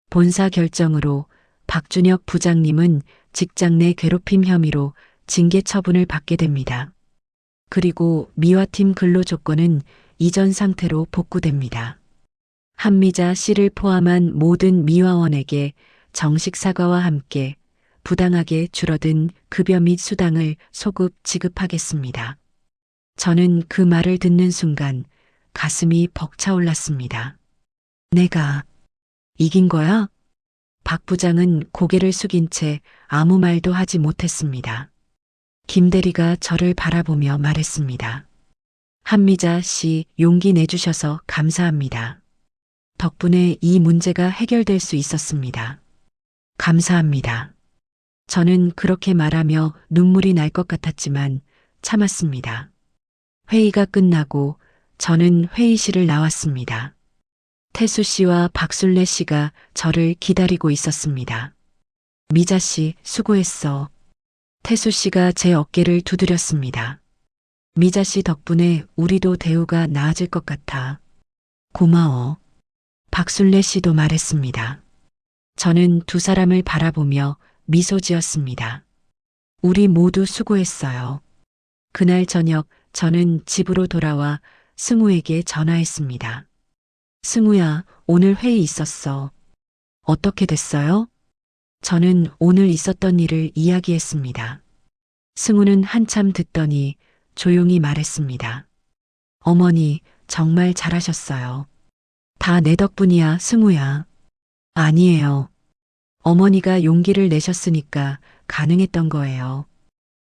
본사 결정으로 박준혁 부장님은 직장 내 괴롭힘 혐의로 징계 처분을 받게 됩니다. 그리고 미화팀 근로 조건은 이전 상태로 복구됩니다. 한미자 씨를 포함한 모든 미화원에게 정식 사과와 함께 부당하게 줄어든 급여 및 수당을 소급 지급하겠습니다. 저는 그 말을 듣는 순간 가슴이 벅차올랐습니다. 내가 이긴 거야? 박 부장은 고개를 숙인 채 아무 말도 하지 못했습니다. 김 대리가 저를 바라보며 말했습니다. 한미자 씨, 용기 내주셔서 감사합니다. 덕분에 이 문제가 해결될 수 있었습니다. 감사합니다. 저는 그렇게 말하며 눈물이 날 것 같았지만 참았습니다. 회의가 끝나고 저는 회의실을 나왔습니다. 태수 씨와 박순례 씨가 저를 기다리고 있었습니다. 미자 씨, 수고했어. 태수 씨가 제 어깨를 두드렸습니다. 미자 씨 덕분에 우리도 대우가 나아질 것 같아. 고마워. 박순례 씨도 말했습니다. 저는 두 사람을 바라보며 미소 지었습니다. 우리 모두 수고했어요. 그날 저녁 저는 집으로 돌아와 승우에게 전화했습니다. 승우야, 오늘 회의 있었어. 어떻게 됐어요? 저는 오늘 있었던 일을 이야기했습니다. 승우는 한참 듣더니 조용히 말했습니다. 어머니, 정말 잘하셨어요. 다 내 덕분이야, 승우야. 아니에요. 어머니가 용기를 내셨으니까 가능했던 거예요.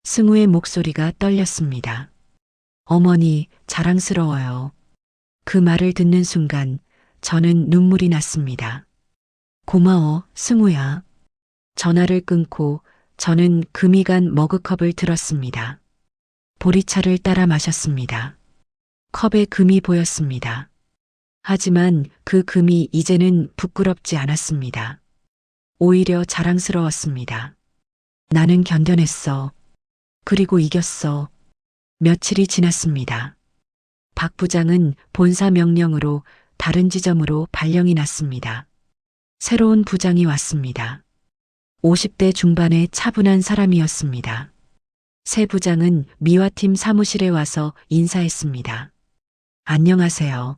승우의 목소리가 떨렸습니다. 어머니, 자랑스러워요. 그 말을 듣는 순간 저는 눈물이 났습니다. 고마워, 승우야. 전화를 끊고 저는 금이 간 머그컵을 들었습니다. 보리차를 따라 마셨습니다. 컵에 금이 보였습니다. 하지만 그 금이 이제는 부끄럽지 않았습니다. 오히려 자랑스러웠습니다. 나는 견뎌냈어. 그리고 이겼어. 며칠이 지났습니다. 박 부장은 본사 명령으로 다른 지점으로 발령이 났습니다. 새로운 부장이 왔습니다. 50대 중반의 차분한 사람이었습니다. 새 부장은 미화팀 사무실에 와서 인사했습니다. 안녕하세요.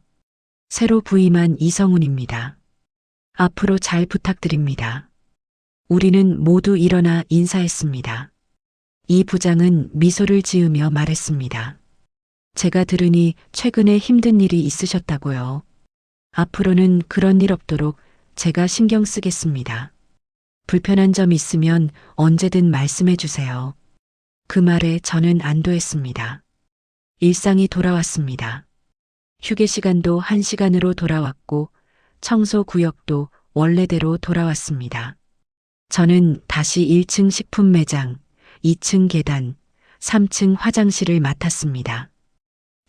새로 부임한 이성훈입니다. 앞으로 잘 부탁드립니다. 우리는 모두 일어나 인사했습니다. 이 부장은 미소를 지으며 말했습니다. 제가 들으니 최근에 힘든 일이 있으셨다고요. 앞으로는 그런 일 없도록 제가 신경 쓰겠습니다. 불편한 점 있으면 언제든 말씀해 주세요. 그 말에 저는 안도했습니다. 일상이 돌아왔습니다. 휴게 시간도 1시간으로 돌아왔고 청소 구역도 원래대로 돌아왔습니다. 저는 다시 1층 식품 매장, 2층 계단, 3층 화장실을 맡았습니다.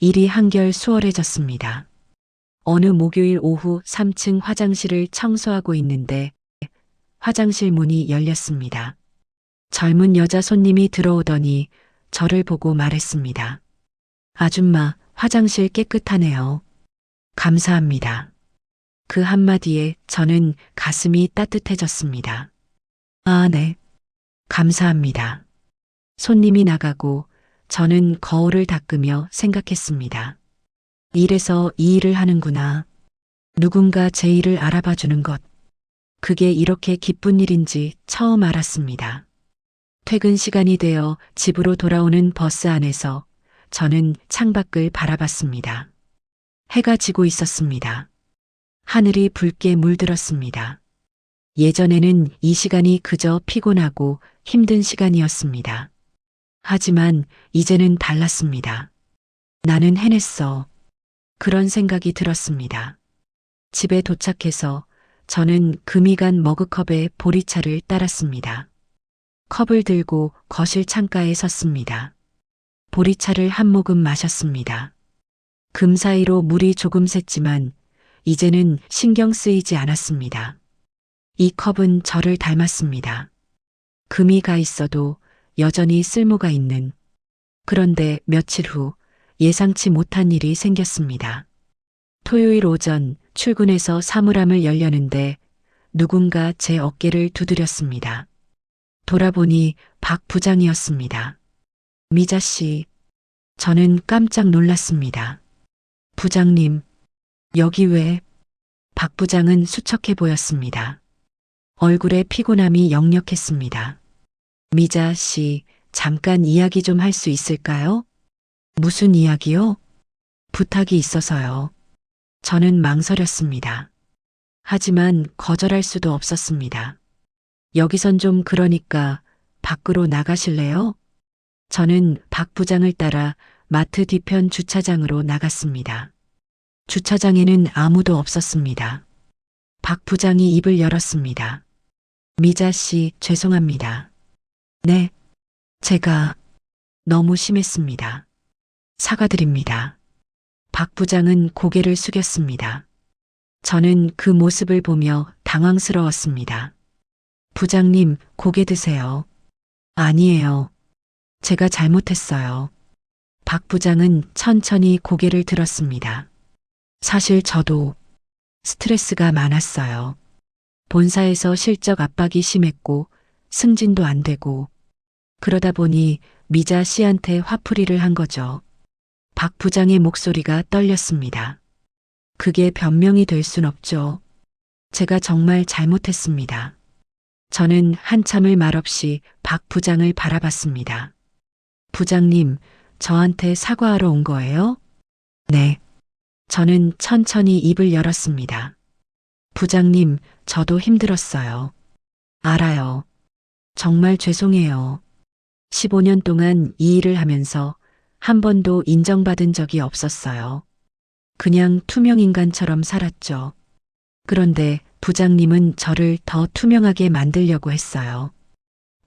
일이 한결 수월해졌습니다. 어느 목요일 오후 3층 화장실을 청소하고 있는데 화장실 문이 열렸습니다. 젊은 여자 손님이 들어오더니 저를 보고 말했습니다. 아줌마, 화장실 깨끗하네요. 감사합니다. 그 한마디에 저는 가슴이 따뜻해졌습니다. 아, 네. 감사합니다. 손님이 나가고 저는 거울을 닦으며 생각했습니다. 이래서 이 일을 하는구나. 누군가 제 일을 알아봐 주는 것. 그게 이렇게 기쁜 일인지 처음 알았습니다. 퇴근 시간이 되어 집으로 돌아오는 버스 안에서 저는 창밖을 바라봤습니다. 해가 지고 있었습니다. 하늘이 붉게 물들었습니다. 예전에는 이 시간이 그저 피곤하고 힘든 시간이었습니다. 하지만 이제는 달랐습니다. 나는 해냈어. 그런 생각이 들었습니다. 집에 도착해서 저는 금이 간 머그컵에 보리차를 따랐습니다. 컵을 들고 거실 창가에 섰습니다. 보리차를 한 모금 마셨습니다. 금 사이로 물이 조금 샜지만 이제는 신경 쓰이지 않았습니다. 이 컵은 저를 닮았습니다. 금이 가 있어도 여전히 쓸모가 있는. 그런데 며칠 후 예상치 못한 일이 생겼습니다. 토요일 오전 출근해서 사물함을 열려는데 누군가 제 어깨를 두드렸습니다. 돌아보니 박 부장이었습니다. 미자 씨, 저는 깜짝 놀랐습니다. 부장님, 여기 왜? 박 부장은 수척해 보였습니다. 얼굴에 피곤함이 역력했습니다. 미자 씨, 잠깐 이야기 좀 할 수 있을까요? 무슨 이야기요? 부탁이 있어서요. 저는 망설였습니다. 하지만 거절할 수도 없었습니다. 여기선 좀 그러니까 밖으로 나가실래요? 저는 박 부장을 따라 마트 뒤편 주차장으로 나갔습니다. 주차장에는 아무도 없었습니다. 박 부장이 입을 열었습니다. 미자 씨, 죄송합니다. 네, 제가 너무 심했습니다. 사과드립니다. 박 부장은 고개를 숙였습니다. 저는 그 모습을 보며 당황스러웠습니다. 부장님, 고개 드세요. 아니에요. 제가 잘못했어요. 박 부장은 천천히 고개를 들었습니다. 사실 저도 스트레스가 많았어요. 본사에서 실적 압박이 심했고 승진도 안 되고 그러다 보니 미자 씨한테 화풀이를 한 거죠. 박 부장의 목소리가 떨렸습니다. 그게 변명이 될 순 없죠. 제가 정말 잘못했습니다. 저는 한참을 말없이 박 부장을 바라봤습니다. 부장님, 저한테 사과하러 온 거예요? 네. 저는 천천히 입을 열었습니다. 부장님, 저도 힘들었어요. 알아요. 정말 죄송해요. 15년 동안 이 일을 하면서 한 번도 인정받은 적이 없었어요. 그냥 투명 인간처럼 살았죠. 그런데 부장님은 저를 더 투명하게 만들려고 했어요.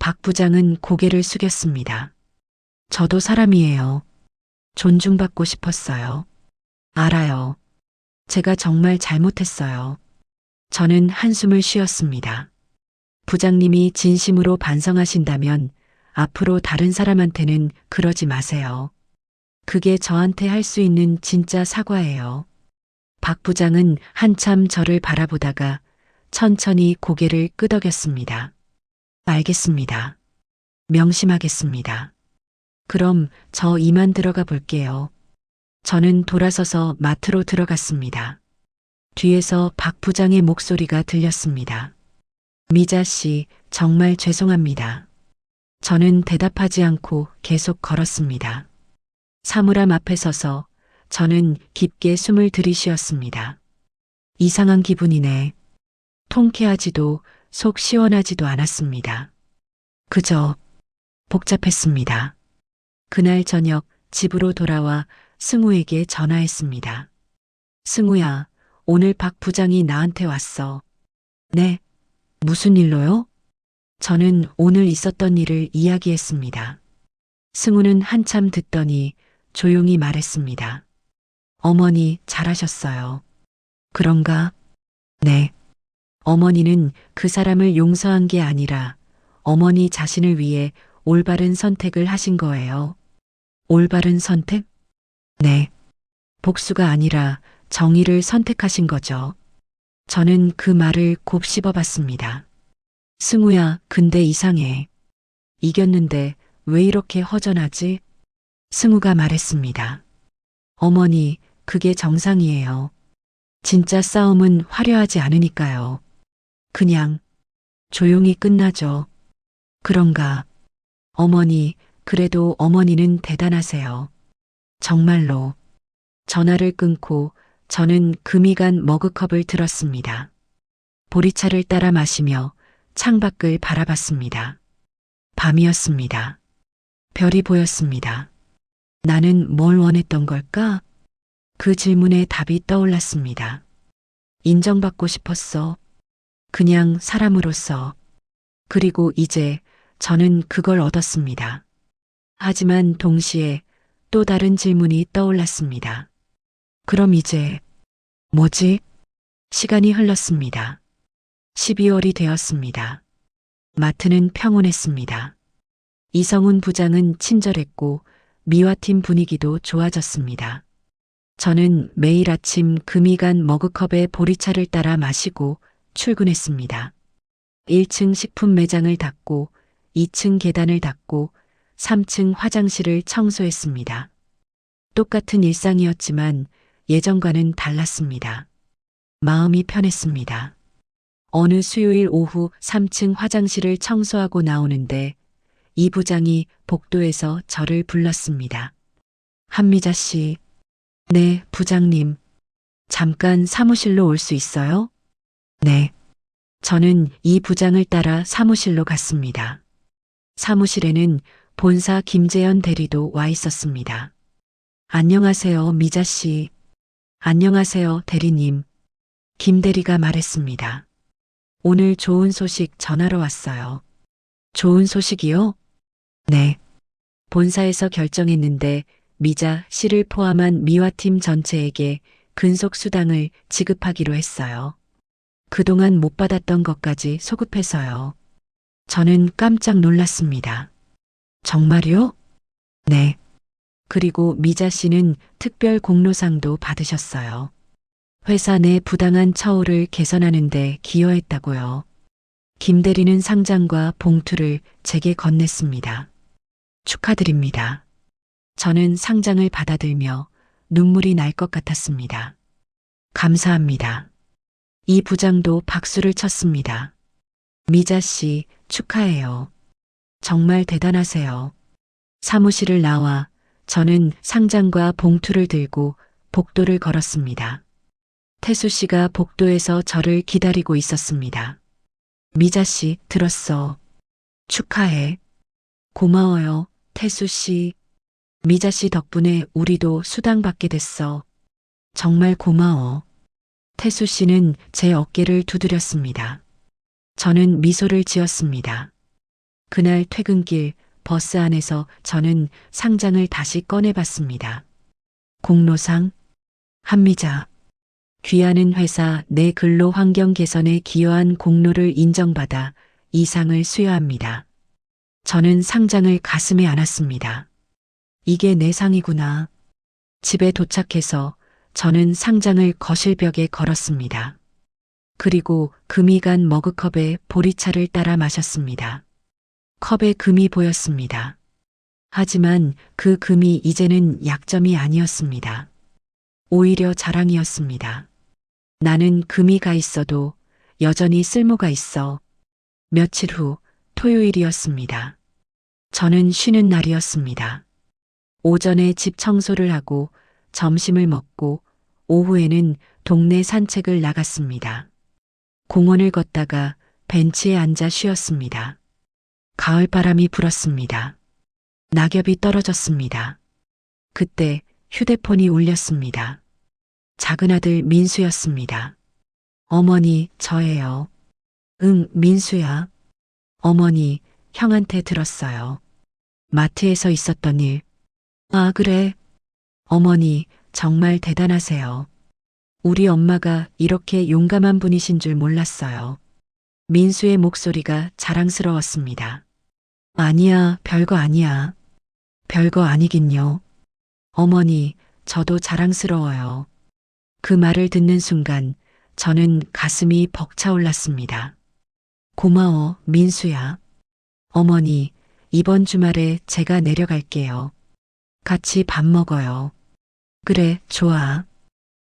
박 부장은 고개를 숙였습니다. 저도 사람이에요. 존중받고 싶었어요. 알아요. 제가 정말 잘못했어요. 저는 한숨을 쉬었습니다. 부장님이 진심으로 반성하신다면 앞으로 다른 사람한테는 그러지 마세요. 그게 저한테 할 수 있는 진짜 사과예요. 박 부장은 한참 저를 바라보다가 천천히 고개를 끄덕였습니다. 알겠습니다. 명심하겠습니다. 그럼 저 이만 들어가 볼게요. 저는 돌아서서 마트로 들어갔습니다. 뒤에서 박 부장의 목소리가 들렸습니다. 미자 씨, 정말 죄송합니다. 저는 대답하지 않고 계속 걸었습니다. 사물함 앞에 서서 저는 깊게 숨을 들이쉬었습니다. 이상한 기분이네. 통쾌하지도 속 시원하지도 않았습니다. 그저 복잡했습니다. 그날 저녁 집으로 돌아와 승우에게 전화했습니다. 승우야, 오늘 박 부장이 나한테 왔어. 네. 무슨 일로요? 저는 오늘 있었던 일을 이야기했습니다. 승우는 한참 듣더니 조용히 말했습니다. 어머니 잘하셨어요. 그런가? 네. 어머니는 그 사람을 용서한 게 아니라 어머니 자신을 위해 올바른 선택을 하신 거예요. 올바른 선택? 네. 복수가 아니라 정의를 선택하신 거죠. 저는 그 말을 곱씹어 봤습니다. 승우야, 근데 이상해. 이겼는데 왜 이렇게 허전하지? 승우가 말했습니다. 어머니, 그게 정상이에요. 진짜 싸움은 화려하지 않으니까요. 그냥 조용히 끝나죠. 그런가? 어머니, 그래도 어머니는 대단하세요. 정말로. 전화를 끊고 저는 금이 간 머그컵을 들었습니다. 보리차를 따라 마시며 창밖을 바라봤습니다. 밤이었습니다. 별이 보였습니다. 나는 뭘 원했던 걸까? 그 질문에 답이 떠올랐습니다. 인정받고 싶었어. 그냥 사람으로서. 그리고 이제 저는 그걸 얻었습니다. 하지만 동시에 또 다른 질문이 떠올랐습니다. 그럼 이제 뭐지? 시간이 흘렀습니다. 12월이 되었습니다. 마트는 평온했습니다. 이성훈 부장은 친절했고 미화팀 분위기도 좋아졌습니다. 저는 매일 아침 금이 간 머그컵에 보리차를 따라 마시고 출근했습니다. 1층 식품 매장을 닫고 2층 계단을 닫고 3층 화장실을 청소했습니다. 똑같은 일상이었지만 예전과는 달랐습니다. 마음이 편했습니다. 어느 수요일 오후 3층 화장실을 청소하고 나오는데 이 부장이 복도에서 저를 불렀습니다. 한미자 씨. 네, 부장님. 잠깐 사무실로 올 수 있어요? 네. 저는 이 부장을 따라 사무실로 갔습니다. 사무실에는 본사 김재현 대리도 와 있었습니다. 안녕하세요, 미자 씨. 안녕하세요, 대리님. 김 대리가 말했습니다. 오늘 좋은 소식 전하러 왔어요. 좋은 소식이요? 네. 본사에서 결정했는데 미자 씨를 포함한 미화팀 전체에게 근속 수당을 지급하기로 했어요. 그동안 못 받았던 것까지 소급해서요. 저는 깜짝 놀랐습니다. 정말요? 네. 그리고 미자 씨는 특별 공로상도 받으셨어요. 회사 내 부당한 처우를 개선하는 데 기여했다고요. 김 대리는 상장과 봉투를 제게 건넸습니다. 축하드립니다. 저는 상장을 받아들며 눈물이 날 것 같았습니다. 감사합니다. 이 부장도 박수를 쳤습니다. 미자 씨, 축하해요. 정말 대단하세요. 사무실을 나와 저는 상장과 봉투를 들고 복도를 걸었습니다. 태수 씨가 복도에서 저를 기다리고 있었습니다. 미자 씨, 들었어. 축하해. 고마워요, 태수 씨. 미자 씨 덕분에 우리도 수당받게 됐어. 정말 고마워. 태수 씨는 제 어깨를 두드렸습니다. 저는 미소를 지었습니다. 그날 퇴근길 버스 안에서 저는 상장을 다시 꺼내봤습니다. 공로상, 한미자, 귀하는 회사 내 근로 환경 개선에 기여한 공로를 인정받아 이 상을 수여합니다. 저는 상장을 가슴에 안았습니다. 이게 내 상이구나. 집에 도착해서 저는 상장을 거실벽에 걸었습니다. 그리고 금이 간 머그컵에 보리차를 따라 마셨습니다. 컵에 금이 보였습니다. 하지만 그 금이 이제는 약점이 아니었습니다. 오히려 자랑이었습니다. 나는 금이 가 있어도 여전히 쓸모가 있어. 며칠 후 토요일이었습니다. 저는 쉬는 날이었습니다. 오전에 집 청소를 하고 점심을 먹고 오후에는 동네 산책을 나갔습니다. 공원을 걷다가 벤치에 앉아 쉬었습니다. 가을바람이 불었습니다. 낙엽이 떨어졌습니다. 그때 휴대폰이 울렸습니다. 작은 아들 민수였습니다. 어머니, 저예요. 응, 민수야. 어머니, 형한테 들었어요. 마트에서 있었던 일. 아, 그래. 어머니, 정말 대단하세요. 우리 엄마가 이렇게 용감한 분이신 줄 몰랐어요. 민수의 목소리가 자랑스러웠습니다. 아니야, 별거 아니야. 별거 아니긴요. 어머니, 저도 자랑스러워요. 그 말을 듣는 순간 저는 가슴이 벅차올랐습니다. 고마워, 민수야. 어머니, 이번 주말에 제가 내려갈게요. 같이 밥 먹어요. 그래, 좋아.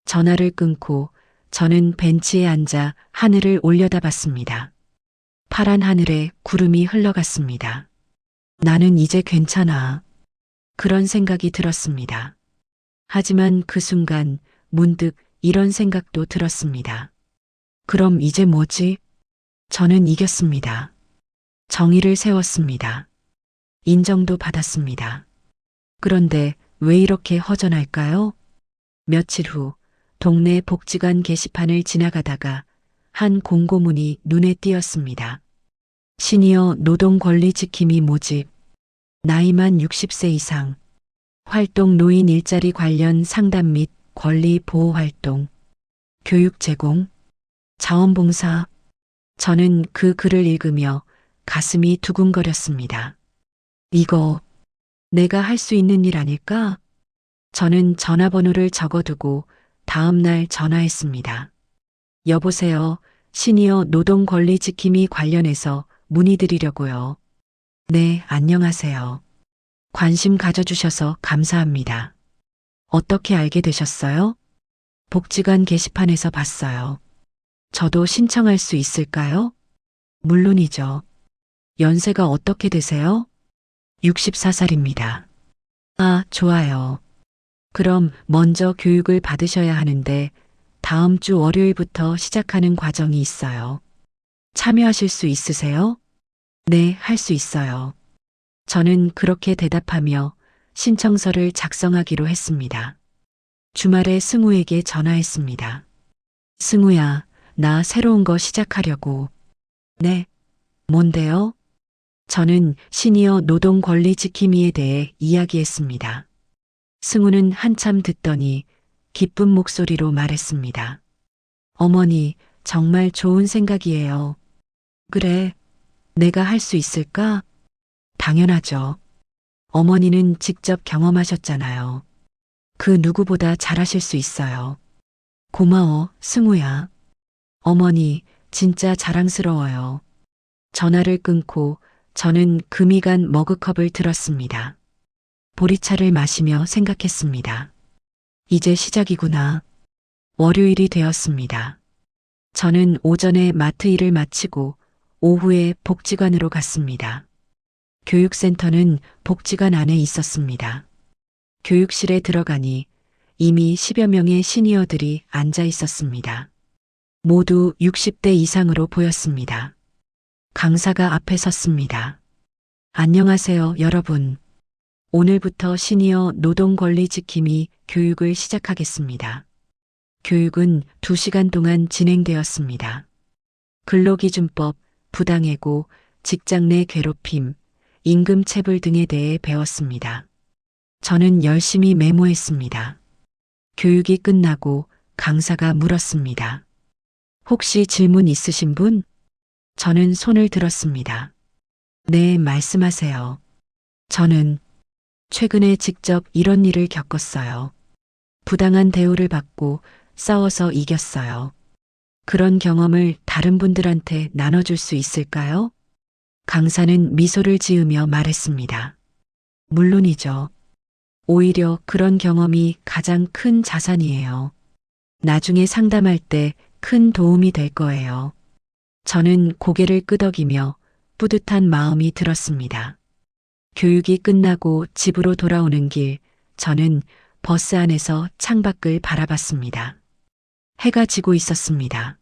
전화를 끊고 저는 벤치에 앉아 하늘을 올려다봤습니다. 파란 하늘에 구름이 흘러갔습니다. 나는 이제 괜찮아. 그런 생각이 들었습니다. 하지만 그 순간 문득 이런 생각도 들었습니다. 그럼 이제 뭐지? 저는 이겼습니다. 정의를 세웠습니다. 인정도 받았습니다. 그런데 왜 이렇게 허전할까요? 며칠 후 동네 복지관 게시판을 지나가다가 한 공고문이 눈에 띄었습니다. 시니어 노동 권리 지킴이 모집, 나이만 60세 이상, 활동 노인 일자리 관련 상담 및 권리 보호 활동, 교육 제공, 자원봉사. 저는 그 글을 읽으며 가슴이 두근거렸습니다. 이거 내가 할 수 있는 일 아닐까? 저는 전화번호를 적어두고 다음 날 전화했습니다. 여보세요. 시니어 노동 권리 지킴이 관련해서 문의드리려고요. 네, 안녕하세요. 관심 가져주셔서 감사합니다. 어떻게 알게 되셨어요? 복지관 게시판에서 봤어요. 저도 신청할 수 있을까요? 물론이죠. 연세가 어떻게 되세요? 64살입니다. 아, 좋아요. 그럼 먼저 교육을 받으셔야 하는데 다음 주 월요일부터 시작하는 과정이 있어요. 참여하실 수 있으세요? 네, 할 수 있어요. 저는 그렇게 대답하며 신청서를 작성하기로 했습니다. 주말에 승우에게 전화했습니다. 승우야, 나 새로운 거 시작하려고. 네, 뭔데요? 저는 시니어 노동 권리 지킴이에 대해 이야기했습니다. 승우는 한참 듣더니 기쁜 목소리로 말했습니다. 어머니, 정말 좋은 생각이에요. 그래, 내가 할 수 있을까? 당연하죠. 어머니는 직접 경험하셨잖아요. 그 누구보다 잘하실 수 있어요. 고마워, 승우야. 어머니, 진짜 자랑스러워요. 전화를 끊고 저는 금이 간 머그컵을 들었습니다. 보리차를 마시며 생각했습니다. 이제 시작이구나. 월요일이 되었습니다. 저는 오전에 마트 일을 마치고 오후에 복지관으로 갔습니다. 교육센터는 복지관 안에 있었습니다. 교육실에 들어가니 이미 10여 명의 시니어들이 앉아 있었습니다. 모두 60대 이상으로 보였습니다. 강사가 앞에 섰습니다. 안녕하세요, 여러분. 오늘부터 시니어 노동권리지킴이 교육을 시작하겠습니다. 교육은 2시간 동안 진행되었습니다. 근로기준법, 부당해고, 직장 내 괴롭힘, 임금체불 등에 대해 배웠습니다. 저는 열심히 메모했습니다. 교육이 끝나고 강사가 물었습니다. 혹시 질문 있으신 분? 저는 손을 들었습니다. 네, 말씀하세요. 저는 최근에 직접 이런 일을 겪었어요. 부당한 대우를 받고 싸워서 이겼어요. 그런 경험을 다른 분들한테 나눠줄 수 있을까요? 강사는 미소를 지으며 말했습니다. 물론이죠. 오히려 그런 경험이 가장 큰 자산이에요. 나중에 상담할 때 큰 도움이 될 거예요. 저는 고개를 끄덕이며 뿌듯한 마음이 들었습니다. 교육이 끝나고 집으로 돌아오는 길, 저는 버스 안에서 창밖을 바라봤습니다. 해가 지고 있었습니다.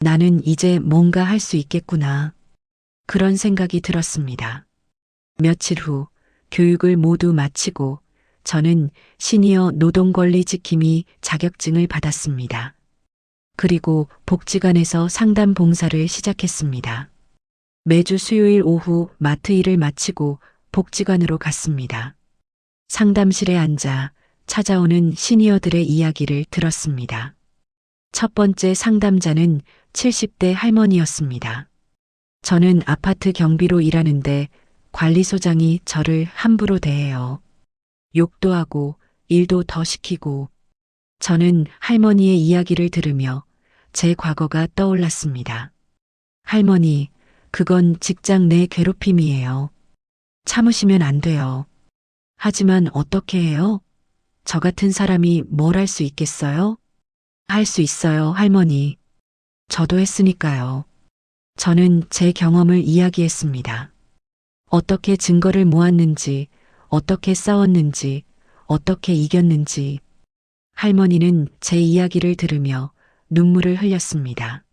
나는 이제 뭔가 할 수 있겠구나. 그런 생각이 들었습니다. 며칠 후 교육을 모두 마치고 저는 시니어 노동권리지킴이 자격증을 받았습니다. 그리고 복지관에서 상담 봉사를 시작했습니다. 매주 수요일 오후 마트 일을 마치고 복지관으로 갔습니다. 상담실에 앉아 찾아오는 시니어들의 이야기를 들었습니다. 첫 번째 상담자는 70대 할머니였습니다. 저는 아파트 경비로 일하는데 관리소장이 저를 함부로 대해요. 욕도 하고 일도 더 시키고. 저는 할머니의 이야기를 들으며 제 과거가 떠올랐습니다. 할머니, 그건 직장 내 괴롭힘이에요. 참으시면 안 돼요. 하지만 어떻게 해요? 저 같은 사람이 뭘 할 수 있겠어요? 할 수 있어요, 할머니. 저도 했으니까요. 저는 제 경험을 이야기했습니다. 어떻게 증거를 모았는지, 어떻게 싸웠는지, 어떻게 이겼는지. 할머니는 제 이야기를 들으며 눈물을 흘렸습니다.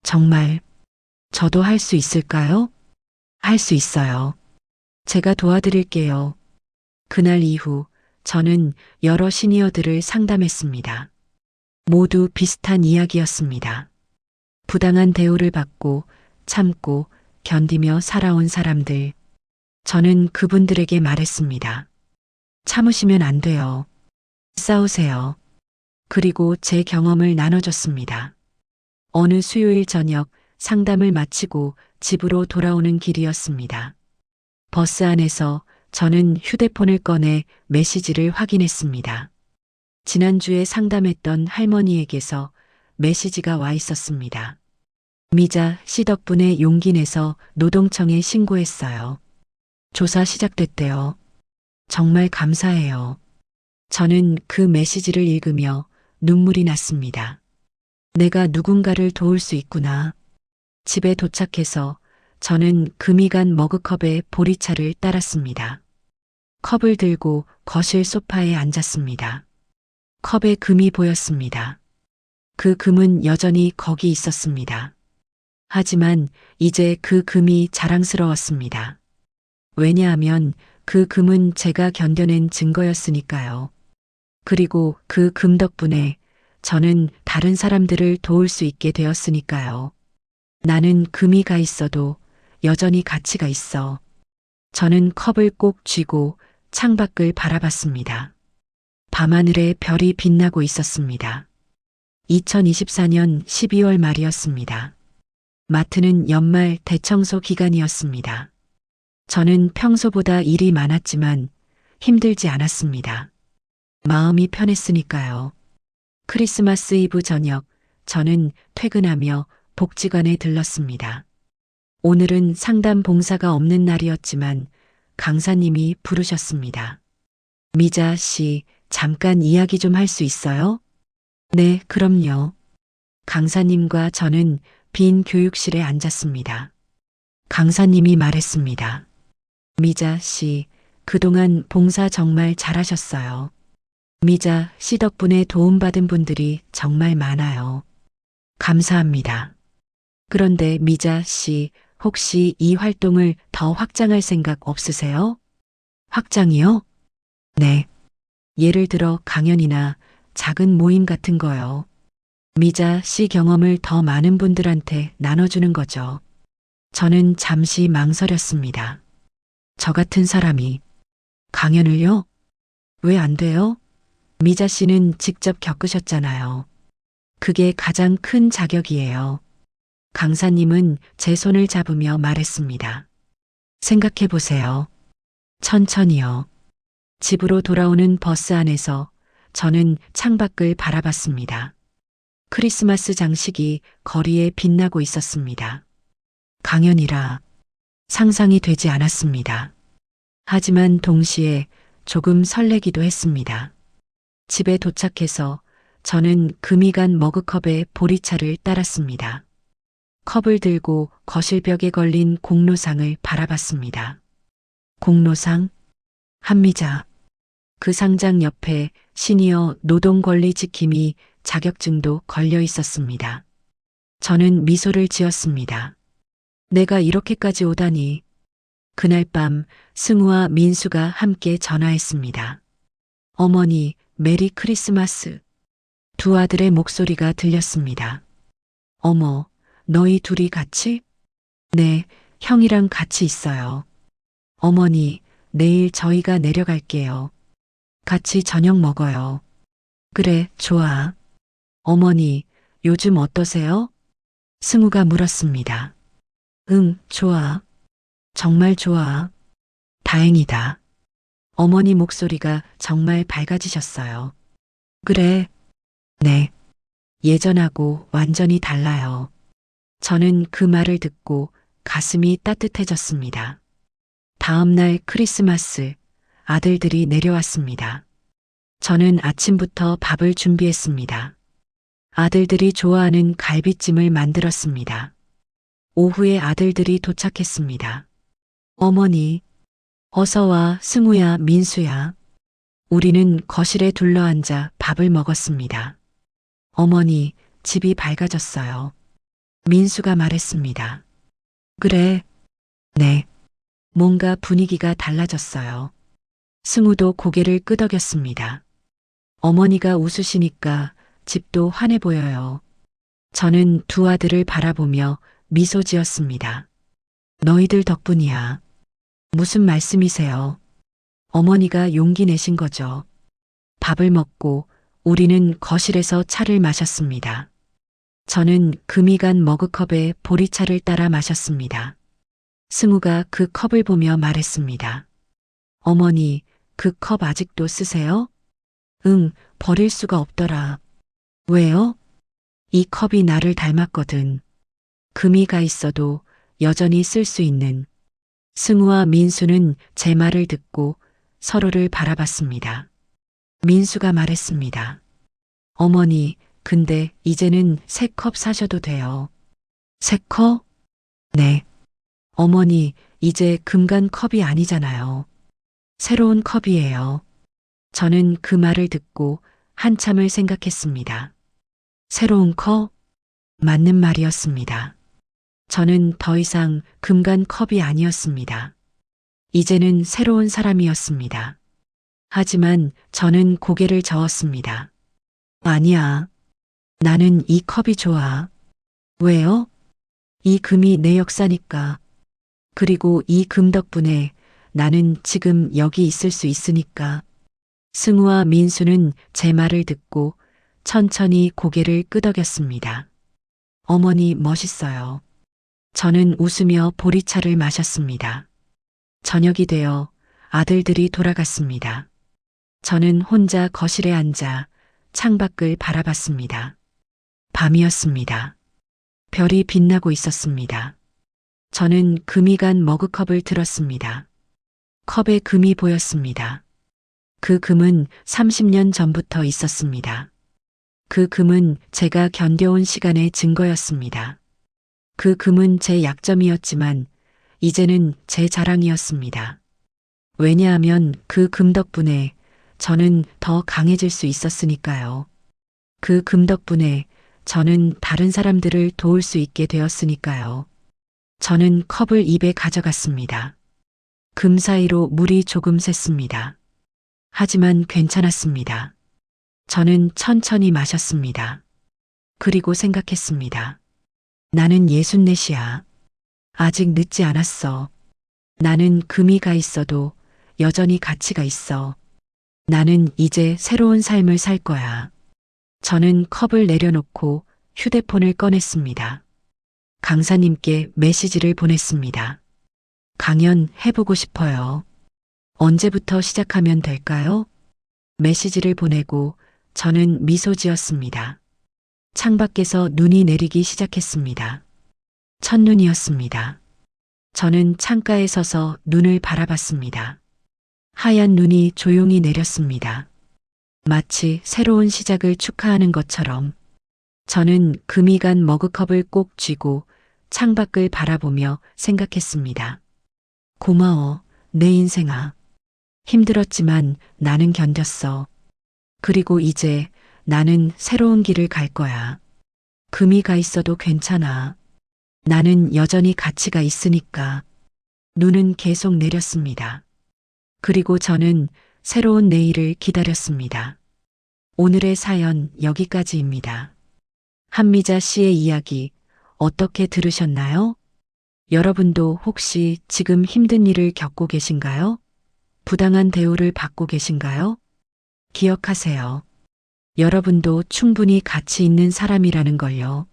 정말, 저도 할 수 있을까요? 할 수 있어요. 제가 도와드릴게요. 그날 이후 저는 여러 시니어들을 상담했습니다. 모두 비슷한 이야기였습니다. 부당한 대우를 받고 참고 견디며 살아온 사람들. 저는 그분들에게 말했습니다. 참으시면 안 돼요. 싸우세요. 그리고 제 경험을 나눠줬습니다. 어느 수요일 저녁 상담을 마치고 집으로 돌아오는 길이었습니다. 버스 안에서 저는 휴대폰을 꺼내 메시지를 확인했습니다. 지난주에 상담했던 할머니에게서 메시지가 와 있었습니다. 미자 씨 덕분에 용기 내서 노동청에 신고했어요. 조사 시작됐대요. 정말 감사해요. 저는 그 메시지를 읽으며 눈물이 났습니다. 내가 누군가를 도울 수 있구나. 집에 도착해서 저는 금이 간 머그컵에 보리차를 따랐습니다. 컵을 들고 거실 소파에 앉았습니다. 컵에 금이 보였습니다. 그 금은 여전히 거기 있었습니다. 하지만 이제 그 금이 자랑스러웠습니다. 왜냐하면 그 금은 제가 견뎌낸 증거였으니까요. 그리고 그 금 덕분에 저는 다른 사람들을 도울 수 있게 되었으니까요. 나는 금이 가 있어도 여전히 가치가 있어. 저는 컵을 꼭 쥐고 창밖을 바라봤습니다. 밤하늘에 별이 빛나고 있었습니다. 2024년 12월 말이었습니다. 마트는 연말 대청소 기간이었습니다. 저는 평소보다 일이 많았지만 힘들지 않았습니다. 마음이 편했으니까요. 크리스마스 이브 저녁, 저는 퇴근하며 복지관에 들렀습니다. 오늘은 상담 봉사가 없는 날이었지만 강사님이 부르셨습니다. 미자 씨, 잠깐 이야기 좀 할 수 있어요? 네, 그럼요. 강사님과 저는 빈 교육실에 앉았습니다. 강사님이 말했습니다. 미자 씨, 그동안 봉사 정말 잘하셨어요. 미자 씨 덕분에 도움받은 분들이 정말 많아요. 감사합니다. 그런데 미자 씨, 혹시 이 활동을 더 확장할 생각 없으세요? 확장이요? 네. 예를 들어 강연이나 작은 모임 같은 거요. 미자 씨 경험을 더 많은 분들한테 나눠주는 거죠. 저는 잠시 망설였습니다. 저 같은 사람이 강연을요? 왜 안 돼요? 미자 씨는 직접 겪으셨잖아요. 그게 가장 큰 자격이에요. 강사님은 제 손을 잡으며 말했습니다. 생각해 보세요. 천천히요. 집으로 돌아오는 버스 안에서 저는 창밖을 바라봤습니다. 크리스마스 장식이 거리에 빛나고 있었습니다. 강연이라 상상이 되지 않았습니다. 하지만 동시에 조금 설레기도 했습니다. 집에 도착해서 저는 금이 간 머그컵에 보리차를 따랐습니다. 컵을 들고 거실벽에 걸린 공로상을 바라봤습니다. 공로상? 한미자. 그 상장 옆에 시니어 노동권리 지킴이 자격증도 걸려 있었습니다. 저는 미소를 지었습니다. 내가 이렇게까지 오다니. 그날 밤 승우와 민수가 함께 전화했습니다. 어머니, 메리 크리스마스. 두 아들의 목소리가 들렸습니다. 어머, 너희 둘이 같이? 네, 형이랑 같이 있어요. 어머니, 내일 저희가 내려갈게요. 같이 저녁 먹어요. 그래, 좋아. 어머니, 요즘 어떠세요? 승우가 물었습니다. 응, 좋아. 정말 좋아. 다행이다. 어머니 목소리가 정말 밝아지셨어요. 그래. 네. 예전하고 완전히 달라요. 저는 그 말을 듣고 가슴이 따뜻해졌습니다. 다음 날 크리스마스, 아들들이 내려왔습니다. 저는 아침부터 밥을 준비했습니다. 아들들이 좋아하는 갈비찜을 만들었습니다. 오후에 아들들이 도착했습니다. 어머니, 어서 와, 승우야, 민수야. 우리는 거실에 둘러앉아 밥을 먹었습니다. 어머니, 집이 밝아졌어요. 민수가 말했습니다. 그래. 네. 뭔가 분위기가 달라졌어요. 승우도 고개를 끄덕였습니다. 어머니가 웃으시니까 집도 환해 보여요. 저는 두 아들을 바라보며 미소 지었습니다. 너희들 덕분이야. 무슨 말씀이세요? 어머니가 용기 내신 거죠. 밥을 먹고 우리는 거실에서 차를 마셨습니다. 저는 금이 간 머그컵에 보리차를 따라 마셨습니다. 승우가 그 컵을 보며 말했습니다. 어머니, 그 컵 아직도 쓰세요? 응, 버릴 수가 없더라. 왜요? 이 컵이 나를 닮았거든. 금이 가 있어도 여전히 쓸 수 있는. 승우와 민수는 제 말을 듣고 서로를 바라봤습니다. 민수가 말했습니다. 어머니, 근데 이제는 새 컵 사셔도 돼요. 새 컵? 네. 어머니, 이제 금간 컵이 아니잖아요. 새로운 컵이에요. 저는 그 말을 듣고 한참을 생각했습니다. 새로운 컵? 맞는 말이었습니다. 저는 더 이상 금간 컵이 아니었습니다. 이제는 새로운 사람이었습니다. 하지만 저는 고개를 저었습니다. 아니야. 나는 이 컵이 좋아. 왜요? 이 금이 내 역사니까. 그리고 이 금 덕분에 나는 지금 여기 있을 수 있으니까. 승우와 민수는 제 말을 듣고 천천히 고개를 끄덕였습니다. 어머니 멋있어요. 저는 웃으며 보리차를 마셨습니다. 저녁이 되어 아들들이 돌아갔습니다. 저는 혼자 거실에 앉아 창밖을 바라봤습니다. 밤이었습니다. 별이 빛나고 있었습니다. 저는 금이 간 머그컵을 들었습니다. 컵에 금이 보였습니다. 그 금은 30년 전부터 있었습니다. 그 금은 제가 견뎌온 시간의 증거였습니다. 그 금은 제 약점이었지만 이제는 제 자랑이었습니다. 왜냐하면 그 금 덕분에 저는 더 강해질 수 있었으니까요. 그 금 덕분에 저는 다른 사람들을 도울 수 있게 되었으니까요. 저는 컵을 입에 가져갔습니다. 금 사이로 물이 조금 샜습니다. 하지만 괜찮았습니다. 저는 천천히 마셨습니다. 그리고 생각했습니다. 나는 64이야. 아직 늦지 않았어. 나는 금이 가 있어도 여전히 가치가 있어. 나는 이제 새로운 삶을 살 거야. 저는 컵을 내려놓고 휴대폰을 꺼냈습니다. 강사님께 메시지를 보냈습니다. 강연 해보고 싶어요. 언제부터 시작하면 될까요? 메시지를 보내고 저는 미소 지었습니다. 창밖에서 눈이 내리기 시작했습니다. 첫눈이었습니다. 저는 창가에 서서 눈을 바라봤습니다. 하얀 눈이 조용히 내렸습니다. 마치 새로운 시작을 축하하는 것처럼 저는 금이 간 머그컵을 꼭 쥐고 창밖을 바라보며 생각했습니다. 고마워, 내 인생아. 힘들었지만 나는 견뎠어. 그리고 이제 나는 새로운 길을 갈 거야. 금이 가 있어도 괜찮아. 나는 여전히 가치가 있으니까. 눈은 계속 내렸습니다. 그리고 저는 새로운 내일을 기다렸습니다. 오늘의 사연 여기까지입니다. 한미자 씨의 이야기 어떻게 들으셨나요? 여러분도 혹시 지금 힘든 일을 겪고 계신가요? 부당한 대우를 받고 계신가요? 기억하세요. 여러분도 충분히 가치 있는 사람이라는 걸요.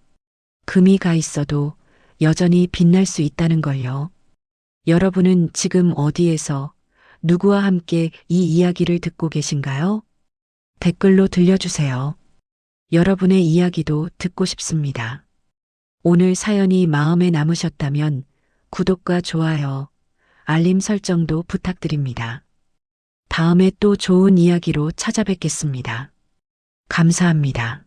금이 가 있어도 여전히 빛날 수 있다는 걸요. 여러분은 지금 어디에서 누구와 함께 이 이야기를 듣고 계신가요? 댓글로 들려주세요. 여러분의 이야기도 듣고 싶습니다. 오늘 사연이 마음에 남으셨다면 구독과 좋아요, 알림 설정도 부탁드립니다. 다음에 또 좋은 이야기로 찾아뵙겠습니다. 감사합니다.